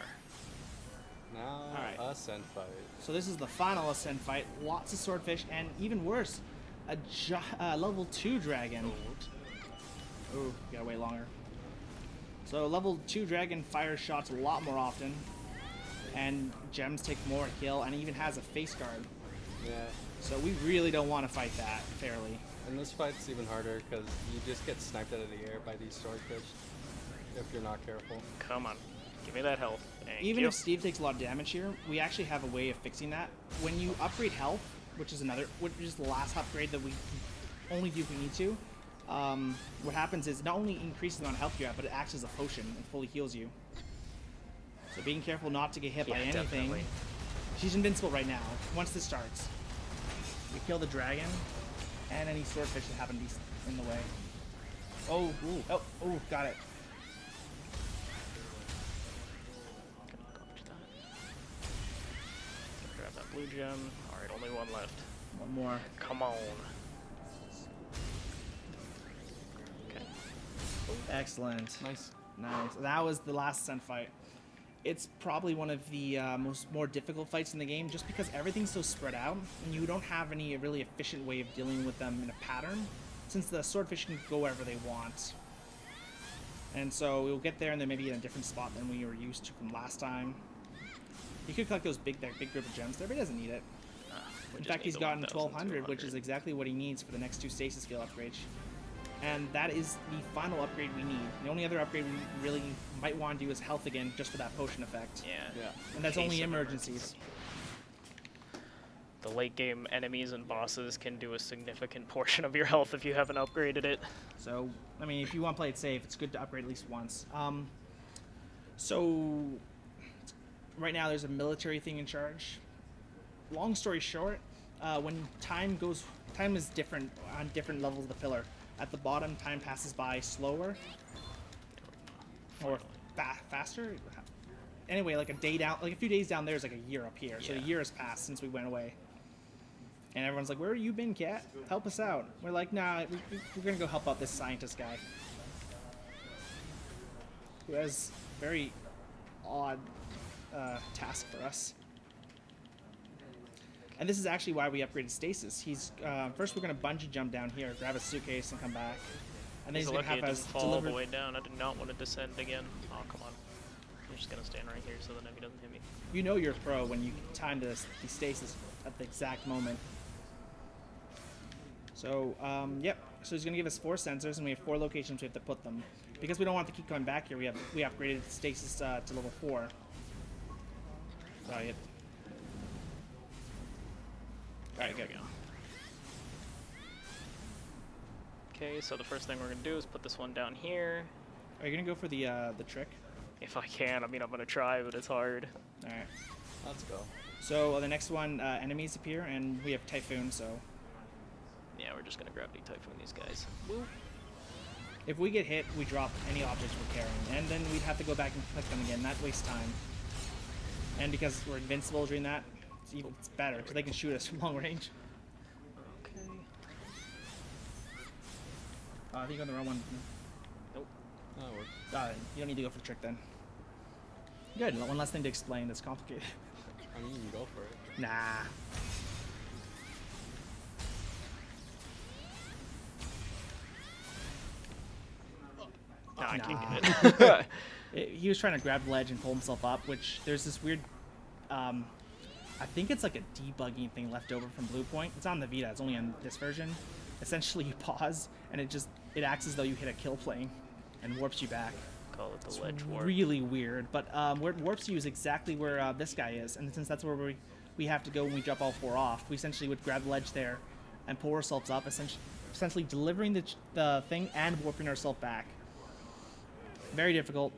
now, Alright. Ascent Fight. So this is the final Ascent Fight. Lots of swordfish, and even worse, a level 2 dragon. Ooh, gotta wait longer. So level 2 dragon fires shots a lot more often, and gems take more to kill, and even has a face guard. Yeah. So we really don't want to fight that fairly. And this fight's even harder because you just get sniped out of the air by these swordfish if you're not careful. Come on. Give me that health. Thank Even you. if Steve takes a lot of damage here, we actually have a way of fixing that. When you upgrade health, which is the last upgrade that we only do if we need to, what happens is it not only increases the amount of health you have, but it acts as a potion and fully heals you. So being careful not to get hit by anything. Definitely. She's invincible right now. Once this starts, we kill the dragon and any swordfish that happen to be in the way. Oh, oh, got it. Gonna dodge that. Gonna grab that blue gem. Alright, only one left. One more. Come on. Okay. Excellent. Nice. Nice. That was the last Ascent fight. It's probably one of the more difficult fights in the game, just because everything's so spread out, and you don't have any really efficient way of dealing with them in a pattern, since the swordfish can go wherever they want. And so we'll get there, and then maybe in a different spot than we were used to from last time. You could collect that big group of gems there, but he doesn't need it. We In just fact, need he's the gotten 1200, which 1,200. is exactly what he needs for the next 2 stasis skill upgrades. And that is the final upgrade we need. The only other upgrade we really might want to do is health again, just for that potion effect. Yeah. Yeah. And that's Case only of emergencies. The late game enemies and bosses can do a significant portion of your health if you haven't upgraded it. So, I mean, if you want to play it safe, it's good to upgrade at least once. So, right now there's a military thing in charge. Long story short, when time is different on different levels of the pillar. At the bottom, time passes by slower or faster. Anyway, like a day down, like a few days down there is like a year up here. So a Yeah. year has passed since we went away. And everyone's like, "Where have you been, Cat? Help us out." We're like, "Nah, we're gonna go help out this scientist guy who has very odd task for us." And this is actually why we upgraded stasis. He's first we're gonna bungee jump down here, grab a suitcase, and come back. And then he's gonna lucky it have us didn't fall all the deliver. way down. I did not want to descend again. Oh, come on. I'm just gonna stand right here so the enemy doesn't hit me. You know you're a pro when you time the stasis at the exact moment. So, yep. So he's gonna give us 4 sensors, and we have 4 locations we have to put them. Because we don't want to keep coming back here, we upgraded stasis to level 4. Sorry. Alright, There good. we go. Okay, so the first thing we're gonna do is put this one down here. Are you gonna go for the trick? If I can, I mean, I'm gonna try, but it's hard. Alright. Let's go. So the next one, enemies appear, and we have Typhoon, so Yeah, we're just gonna gravity typhoon these guys. if we get hit, we drop any objects we're carrying, and then we'd have to go back and collect them again. That wastes time. And because we're invincible during that, it's better, because they can shoot us from long range. Okay. I think you're on the wrong one. Nope. That works. You don't need to go for the trick then. Good, one less thing to explain that's complicated. I mean, you can go for it. Nah. I can Nah. get it. He was trying to grab the ledge and pull himself up, which there's this weird, I think it's like a debugging thing left over from Blue Point. It's on the Vita. It's only on this version. Essentially, you pause, and it acts as though you hit a kill plane, and warps you back. Call it the ledge warp. Really weird, but where it warps you is exactly where this guy is, and since that's where we have to go when we drop all 4 off, we essentially would grab the ledge there and pull ourselves up, essentially delivering the thing and warping ourselves back. Very difficult.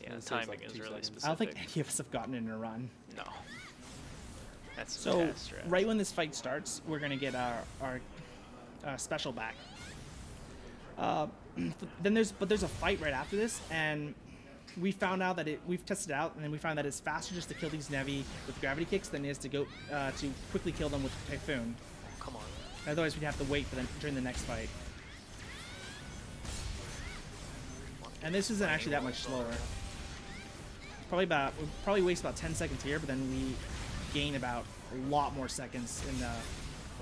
Yeah, It saves, timing like, is 2 really seconds. specific. I don't think any of us have gotten it in a run. No. That's So fast, right when this fight starts, we're gonna get our special back. Then there's a fight right after this, and we found out that we've tested it out, and then we found that it's faster just to kill these Nevi with gravity kicks than it is to go to quickly kill them with Typhoon. Come on. Otherwise, we'd have to wait for them during the next fight. And this isn't actually that much slower. We'll probably waste about 10 seconds here, but then we gain about a lot more seconds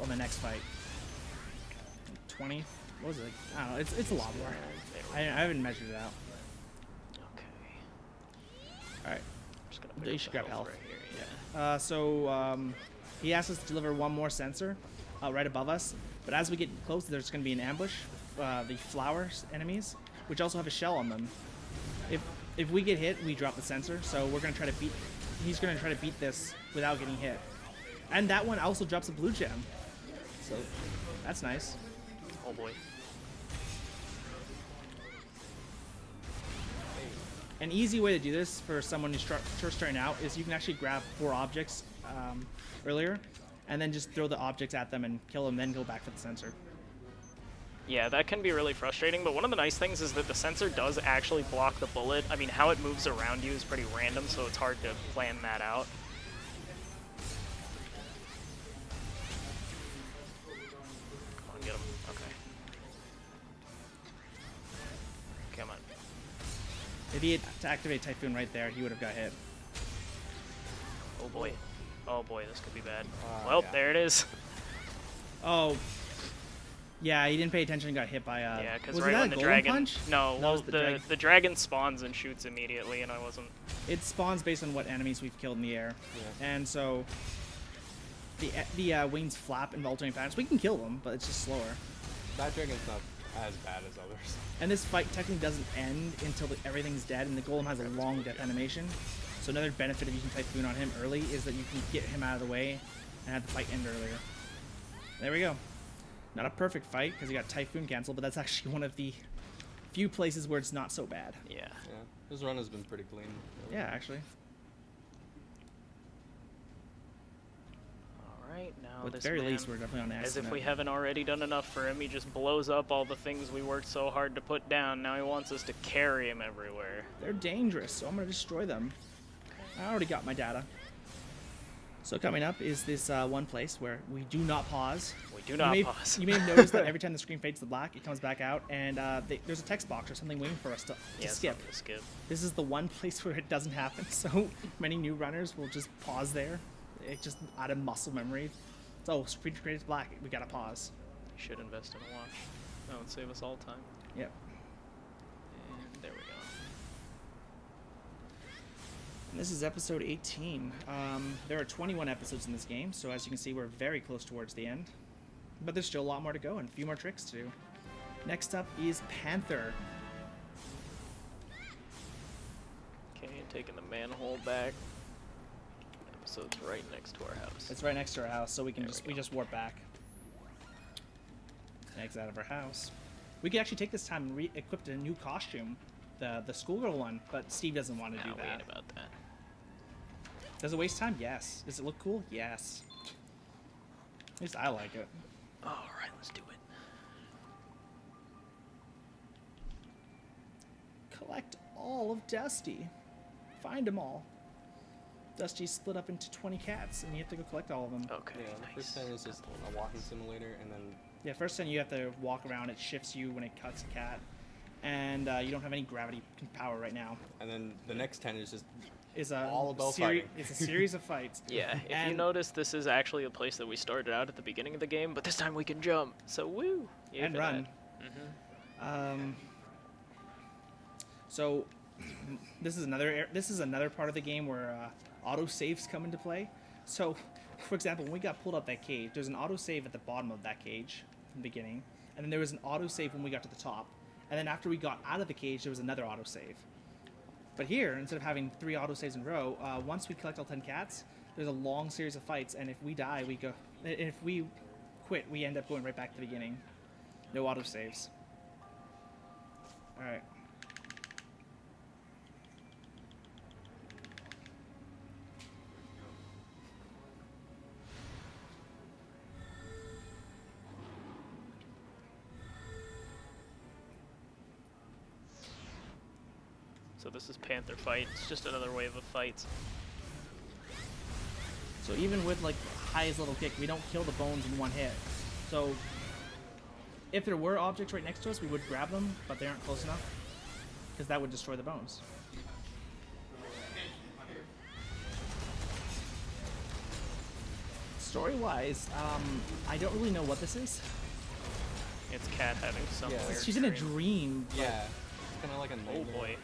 on the next fight. 20? What was it? I don't know. It's a lot more. I haven't measured it out. Okay. All right. I'm just gonna You pick up should the grab health. right here. Yeah. So he asked us to deliver one more sensor right above us, but as we get close, there's going to be an ambush with the flowers enemies, which also have a shell on them. If we get hit, we drop the sensor. So we're going to try to beat. He's going to try to beat this without getting hit, and that one also drops a blue gem. So that's nice. Oh boy. An easy way to do this for someone who's just starting out is you can actually grab 4 objects earlier, and then just throw the objects at them and kill them, then go back for the sensor. Yeah, that can be really frustrating, but one of the nice things is that the sensor does actually block the bullet. I mean, how it moves around you is pretty random, so it's hard to plan that out. Come on, get him. Okay. Come on. If he had to activate Typhoon right there, he would have got hit. Oh boy. Oh boy, this could be bad. Well, yeah. there it is. Oh. Yeah, he didn't pay attention and got hit by a... Yeah, because was right it when that the a golem dragon... punch? No, That well, was the the dragon spawns and shoots immediately, and I wasn't... It spawns based on what enemies we've killed in the air. Yeah. And so... The wings flap in alternating patterns. We can kill them, but it's just slower. That dragon's not as bad as others. And this fight technically doesn't end until everything's dead, and the golem has a long death animation. So another benefit of using Typhoon on him early is that you can get him out of the way and have the fight end earlier. There we go. Not a perfect fight because you got Typhoon canceled, but that's actually one of the few places where it's not so bad. Yeah. Yeah, this run has been pretty clean. Really. Yeah, actually. Alright, now But at this the very man, least, we're definitely on as accident. if we haven't already done enough for him, he just blows up all the things we worked so hard to put down. Now he wants us to carry him everywhere. They're dangerous, so I'm going to destroy them. I already got my data. So coming up is this one place where we do not pause. We do not pause. You may have noticed that every time the screen fades to black, it comes back out, and there's a text box or something waiting for us to Yeah, skip. something to skip. This is the one place where it doesn't happen, so many new runners will just pause there. It just out of muscle memory. So screen fades black, we gotta pause. We should invest in a watch. That would save us all time. Yep. And there we go. And this is episode 18. There are 21 episodes in this game, so as you can see, we're very close towards the end. But there's still a lot more to go and a few more tricks to do. Next up is Panther. Okay, taking the manhole back. Episode's right next to our house. It's right next to our house, so we can There we we go. just warp back. Exit out of our house. We could actually take this time and re-equip a new costume, the schoolgirl one, but Steve doesn't want to do Nah, we that. ain't about that. Does it waste time? Yes. Does it look cool? Yes. At least I like it. Alright, let's do it. Collect all of Dusty. Find them all. Dusty's split up into 20 cats, and you have to go collect all of them. Okay, Yeah, the nice. first time is just a walking simulator, and then Yeah, first time you have to walk around, it shifts you when it cuts a cat. And you don't have any gravity power right now. the next 10 is just It's a All about fighting. It's a series of fights. Yeah, if you And- notice, this is actually a place that we started out at the beginning of the game, but this time we can jump. So woo! Yay And for run. that. Mhm. So this is another part of the game where auto saves come into play. So, for example, when we got pulled up that cage, there's an auto save at the bottom of that cage in the beginning, and then there was an auto save when we got to the top, and then after we got out of the cage, there was another auto save. But here, instead of having 3 auto saves in a row, once we collect all 10 cats, there's a long series of fights, and if we die, we go. If we quit, we end up going right back to the beginning. No auto saves. All right. So this is Panther Fight. It's just another wave of fights. So even with like highest level kick, we don't kill the bones in one hit. So if there were objects right next to us, we would grab them, but they aren't close enough because that would destroy the bones. Story-wise, I don't really know what this is. It's Cat having some weird She's in a dream. Yeah, it's kind of like a Oh nightmare. boy.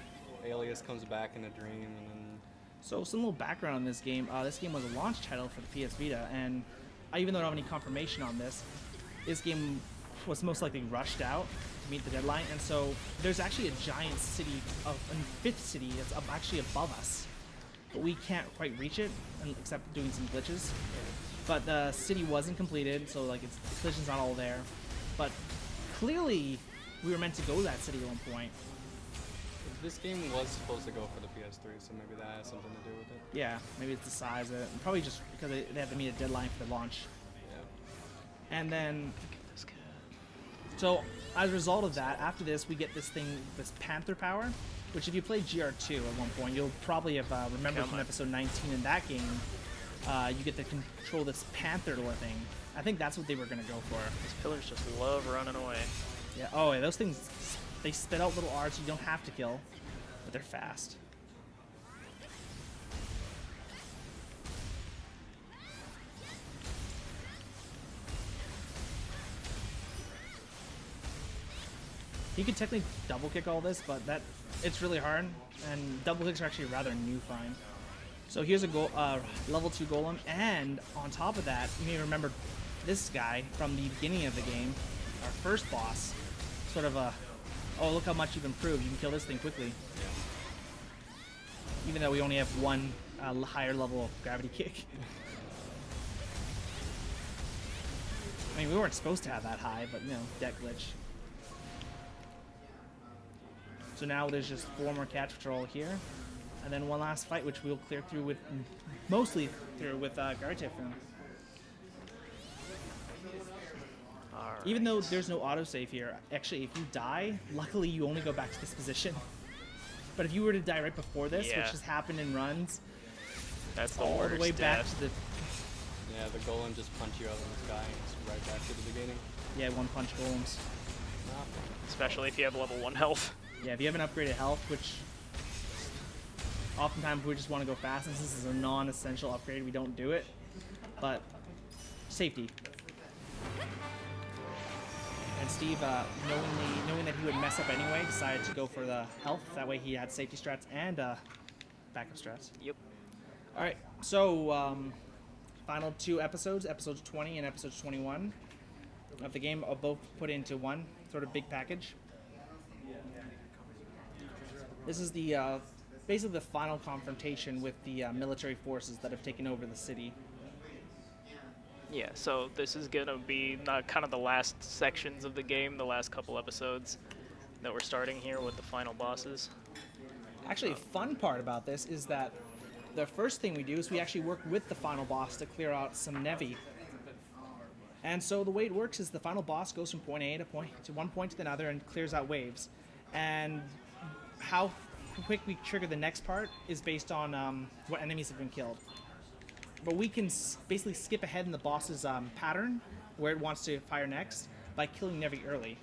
Alias comes back in a dream, and then So some little background on this game. This game was a launch title for the PS Vita, and even though I don't have any confirmation on this game was most likely rushed out to meet the deadline, and so there's actually a giant city, a fifth city that's actually above us, but we can't quite reach it, except doing some glitches. But the city wasn't completed, so like its collision's not all there. But clearly, we were meant to go to that city at one point. this game was supposed to go for the PS3, so maybe that has something to do with it. Yeah, maybe it's the size of it, and probably just because they have to meet a deadline for the launch. Yeah. And then, Look at this cat. so as a result of that, after this, we get this thing, this Panther power, which if you play GR2 at one point, you'll probably have remembered from episode 19 in that game. You get to control this Panther thing. I think that's what they were going to go for. These pillars just love running away. Yeah. Oh, yeah, those things, they spit out little R's you don't have to kill, but they're fast. You could technically double kick all this, but it's really hard, and double kicks are actually rather new find. So here's a level 2 golem, and on top of that, you may remember this guy from the beginning of the game, our first boss. Sort of a, oh, look how much you've improved, you can kill this thing quickly. Even though we only have one higher level of gravity kick. I mean, we weren't supposed to have that high, but you know, deck glitch. So now there's just 4 more cat patrol here, and then one last fight, which we'll clear through with, mostly through with Gartek. Even though there's no autosave here, actually, if you die, luckily you only go back to this position. But if you were to die right before this, which has happened in runs, that's the all worst the way back death. to the, Yeah, the golem just punch you out of the sky and it's right back to the beginning. yeah, one punch golems. Especially if you have level 1 health. Yeah, if you haven't upgraded health, which oftentimes we just want to go fast, since this is a non-essential upgrade, we don't do it. But safety. And Steve, knowing that he would mess up anyway, decided to go for the health. That way he had safety strats and backup strats. Yep. All right, so final 2 episodes, episodes 20 and episodes 21 of the game are both put into one sort of big package. This is the basically the final confrontation with the military forces that have taken over the city. Yeah, so this is gonna be kind of the last sections of the game, the last couple episodes that we're starting here with the final bosses. Actually, a fun part about this is that the first thing we do is we actually work with the final boss to clear out some Nevi. And so the way it works is the final boss goes from point A to one point to another and clears out waves. And how quick we trigger the next part is based on what enemies have been killed. But we can basically skip ahead in the boss's pattern where it wants to fire next by killing Nevi early.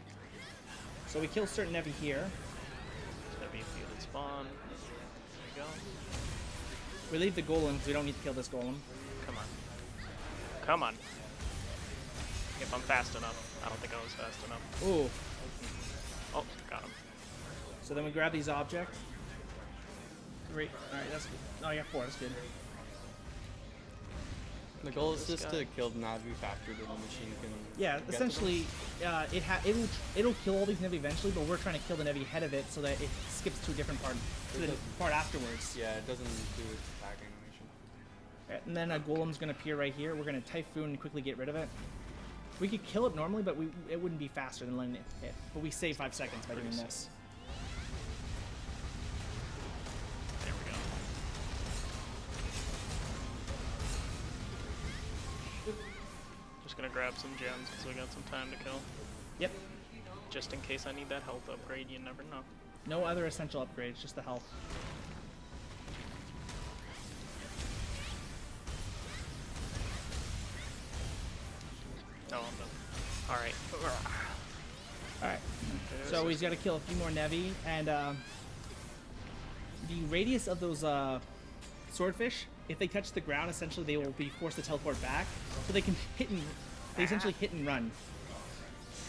So we kill certain Nevi here. That'd be fielded spawn. There we go. We leave the golem because we don't need to kill this golem. Come on. Come on. If I'm fast enough. I don't think I was fast enough. Ooh. Oh, got him. So then we grab these objects. 3. All right, that's good. Oh, yeah, 4. That's good. The goal is This just guy. to kill the Navi faster than the machine can. Yeah, get to them. essentially, it'll kill all these Nevi eventually, but we're trying to kill the Nevi ahead of it so that it skips to a different part, to the part afterwards. Yeah, it doesn't do its attack animation. Alright, and then a golem's gonna appear right here. We're gonna Typhoon and quickly get rid of it. We could kill it normally, but it wouldn't be faster than letting it hit. But we save 5 seconds by doing this. There we go. Just gonna grab some gems because we got some time to kill. Yep. Just in case I need that health upgrade, you never know. No other essential upgrades, just the health. Oh, I'm done. Alright. Alright. So he's got to kill a few more Nevi, and the radius of those swordfish, if they touch the ground, essentially they will be forced to teleport back, so they can they essentially hit and run.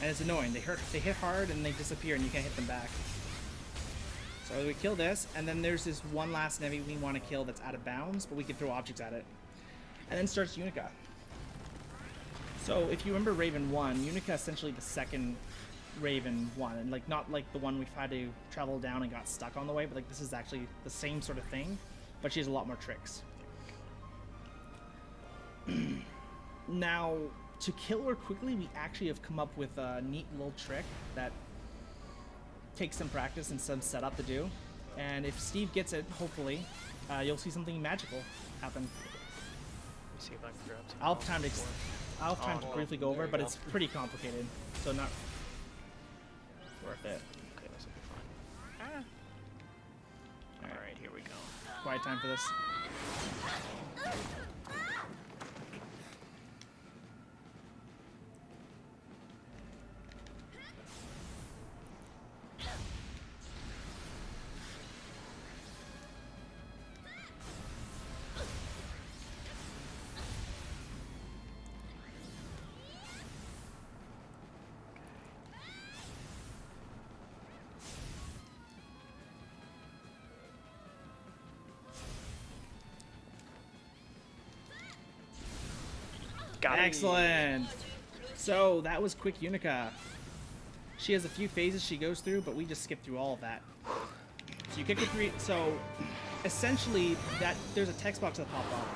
And it's annoying. They hit hard and they disappear, and you can't hit them back. So we kill this, and then there's this one last Nevi we want to kill that's out of bounds, but we can throw objects at it. And then starts Unica. So if you remember Raven 1, Unica is essentially the second Raven 1, and like not like the one we've had to travel down and got stuck on the way, but like this is actually the same sort of thing, but she has a lot more tricks. Now, to kill her quickly, we actually have come up with a neat little trick that takes some practice and some setup to do. And if Steve gets it, hopefully, you'll see something magical happen. Let me see if I can grab some. I'll have time to Oh, briefly go over, there you but go. it's pretty complicated, so not worth it. Okay, this will be fine. Alright, here we go. Quiet time for this. Got it. Excellent. So that was quick Unica. She has a few phases she goes through, but we just skip through all of that. So you kick it 3. So essentially, there's a text box that popped up,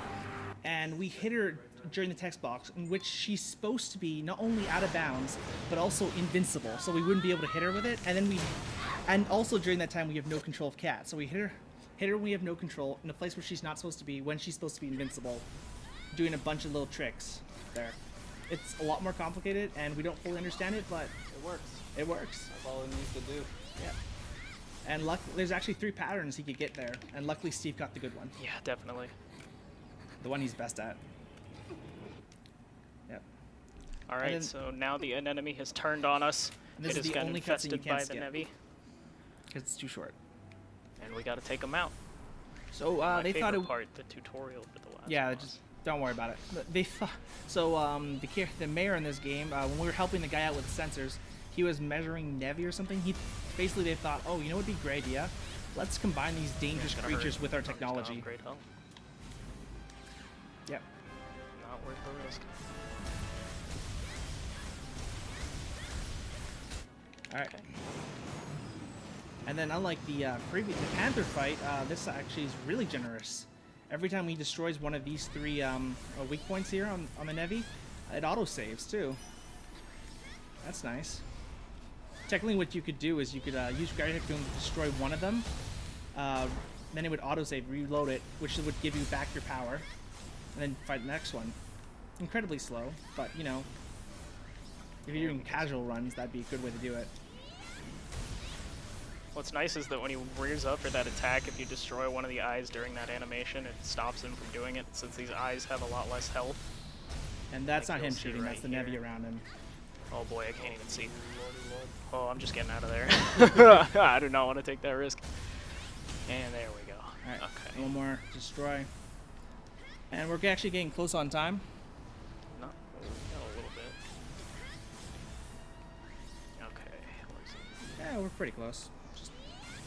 and we hit her during the text box, in which she's supposed to be not only out of bounds, but also invincible. So we wouldn't be able to hit her with it, and also during that time we have no control of Cat. So we hit her when we have no control in a place where she's not supposed to be, when she's supposed to be invincible, doing a bunch of little tricks there. It's a lot more complicated, and we don't fully understand it, but It works. it works. That's all it needs to do. Yeah. And there's actually 3 patterns he could get there, and luckily Steve got the good one, Yeah, definitely. the one he's best at. Yep. Alright, then- so now the enemy has turned on us. And this It is has the got only cutscene you infested can't by the skip. Nevi, Because it's too short. and we gotta take them out. So My they thought favorite it. part, the tutorial for the last Yeah, boss. just don't worry about it. But they thought so. The mayor in this game, when we were helping the guy out with sensors, he was measuring Nevi or something. They thought, oh, you know what would be a great idea? Let's combine these dangerous Gonna hurt. creatures with our Oh, he's gonna technology. upgrade health. Yep. Not worth the risk. All right. Okay. And then unlike the Panther fight, this actually is really generous. Every time he destroys one of these 3 weak points here on the Nevi, it auto-saves too. That's nice. Technically what you could do is you could use Gravity Typhoon to destroy one of them, then it would auto-save, reload it, which would give you back your power, and then fight the next one. Incredibly slow, but you know, if you're doing casual runs, that'd be a good way to do it. What's nice is that when he rears up for that attack, if you destroy one of the eyes during that animation, it stops him from doing it, since these eyes have a lot less health. And that's Like not him you'll see shooting, that's the right Nevi here. around him. Oh boy, I can't even see. Oh, I'm just getting out of there. I do not want to take that risk. And there we go. Alright, Okay. one more destroy. And we're actually getting close on time. Not got a little bit. Okay. Where's it? Yeah, we're pretty close. Just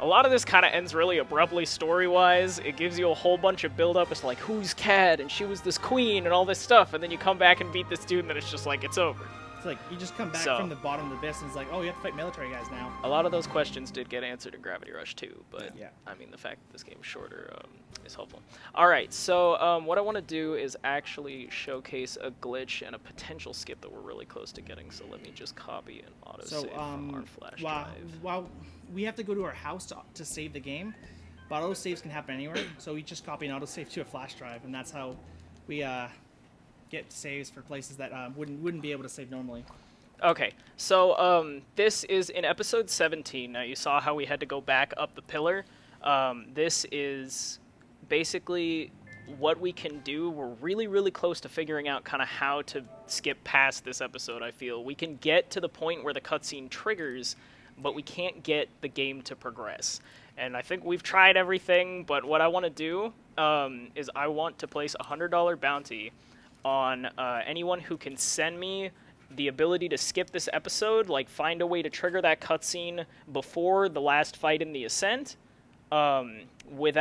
A lot of this kind of ends really abruptly story-wise. It gives you a whole bunch of build-up. It's like, who's Cad? And she was this queen and all this stuff. And then you come back and beat this dude, and then it's just like, it's over. It's like you just come back So- from the bottom of the abyss and it's like, oh, you have to fight military guys now. A lot of those questions did get answered in Gravity Rush 2, but Yeah. I mean, the fact that this game's shorter is helpful. All right, so what I want to do is actually showcase a glitch and a potential skip that we're really close to getting. So let me just copy and autosave So from our flash while, drive. while we have to go to our house to save the game, but auto saves can happen anywhere. So we just copy an autosave to a flash drive, and that's how we get saves for places that wouldn't be able to save normally. Okay, so this is in episode 17. Now you saw how we had to go back up the pillar. This is basically what we can do. We're really, really close to figuring out kind of how to skip past this episode, I feel. We can get to the point where the cutscene triggers, but we can't get the game to progress. And I think we've tried everything, but what I want to do is I want to place a $100 bounty on anyone who can send me the ability to skip this episode, like find a way to trigger that cutscene before the last fight in the Ascent, with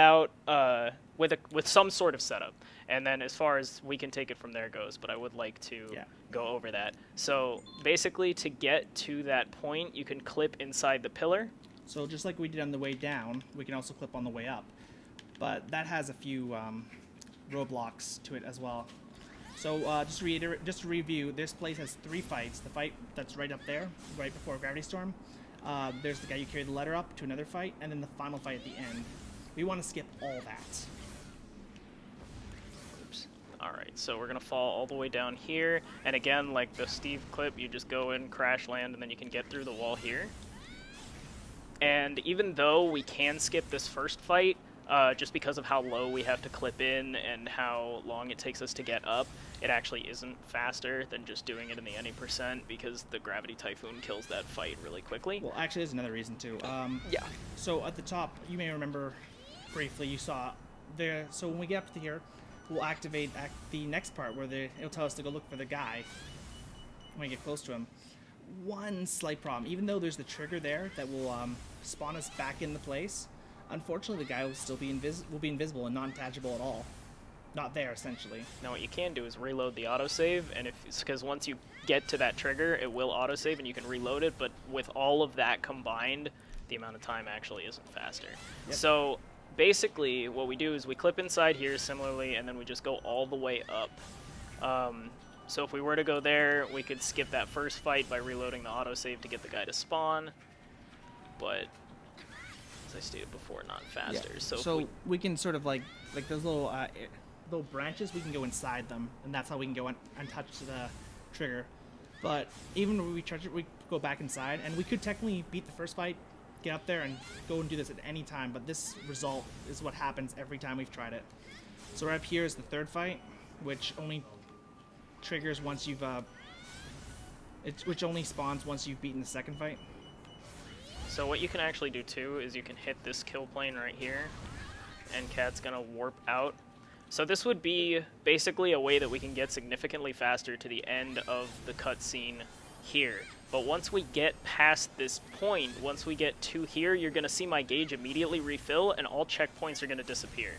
some sort of setup. And then as far as we can take it from there goes, but I would like to go over that. So basically, to get to that point, you can clip inside the pillar. So just like we did on the way down, we can also clip on the way up. But that has a few roadblocks to it as well. So just to review, this place has 3 fights. The fight that's right up there, right before Gravity Storm. There's the guy you carry the letter up to another fight, and then the final fight at the end. We want to skip all that. Oops. All right, so we're gonna fall all the way down here, and again, like the Steve clip, you just go in, crash land, and then you can get through the wall here. And even though we can skip this first fight, just because of how low we have to clip in and how long it takes us to get up, it actually isn't faster than just doing it in the any percent, because the Gravity Typhoon kills that fight really quickly. Well, actually, there's another reason too. Yeah. So at the top, you may remember briefly, you saw there. So when we get up to here, we'll activate the next part where it'll tell us to go look for the guy when we get close to him. One slight problem, even though there's the trigger there that will spawn us back in the place, unfortunately the guy will still be invisible and non-attachable at all. Not there, essentially. Now what you can do is reload the autosave, and because once you get to that trigger, it will autosave and you can reload it, but with all of that combined, the amount of time actually isn't faster. Yep. So basically what we do is we clip inside here similarly, and then we just go all the way up. So if we were to go there, we could skip that first fight by reloading the autosave to get the guy to spawn, but as I stated before, not faster. Yeah. So, So we can sort of like those little branches, we can go inside them, and that's how we can go and touch the trigger. But even when we charge it, we go back inside, and we could technically beat the first fight, get up there, and go and do this at any time. But this result is what happens every time we've tried it. So right up here is the third fight, which only triggers once you've which only spawns once you've beaten the second fight. So what you can actually do too is you can hit this kill plane right here, and Cat's gonna warp out. So this would be basically a way that we can get significantly faster to the end of the cutscene here. But once we get past this point, once we get to here, you're gonna see my gauge immediately refill, and all checkpoints are gonna disappear.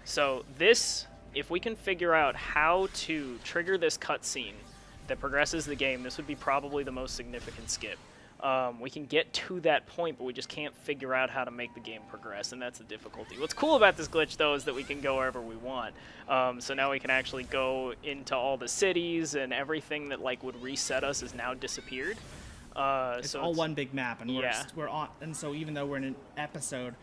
So this, if we can figure out how to trigger this cutscene that progresses the game, this would be probably the most significant skip. We can get to that point, but we just can't figure out how to make the game progress, and that's the difficulty. What's cool about this glitch, though, is that we can go wherever we want. So now we can actually go into all the cities, and everything that like would reset us is now disappeared. It's all one big map, and Yeah. we're on. And so even though we're in an episode,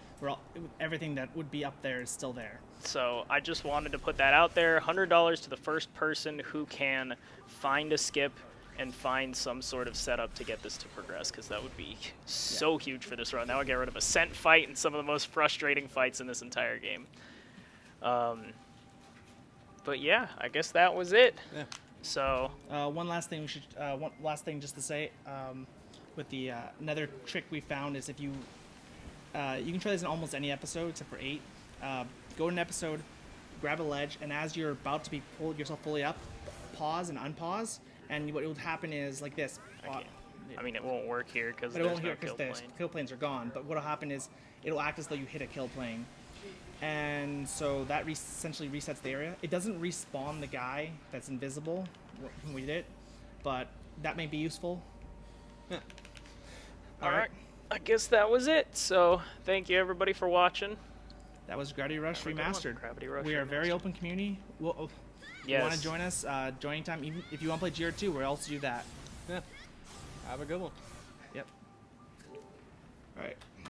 everything that would be up there is still there. So I just wanted to put that out there. $100 to the first person who can find a skip and find some sort of setup to get this to progress, because that would be so huge for this run. That would get rid of a scent fight and some of the most frustrating fights in this entire game. But yeah, I guess that was it. Yeah. So One last thing just to say, with the another trick we found is if you can try this in almost any episode except for 8. Go to an episode, grab a ledge, and as you're about to pull yourself fully up, pause and unpause, and what will happen is like this. I mean, it won't work here because But it there's won't no here because kill the plane. kill planes are gone. But what'll happen is it'll act as though you hit a kill plane, and so that essentially resets the area. It doesn't respawn the guy that's invisible when we did it, but that may be useful. Yeah. All right. I guess that was it. So thank you everybody for watching. That was Gravity Rush Have a good one. Remastered. Gravity Rush We are a very Remastered. open community. If you Yes. want to join us, join anytime. Even if you want to play GR2, we'll also do that. Yeah. Have a good one. Yep. All right.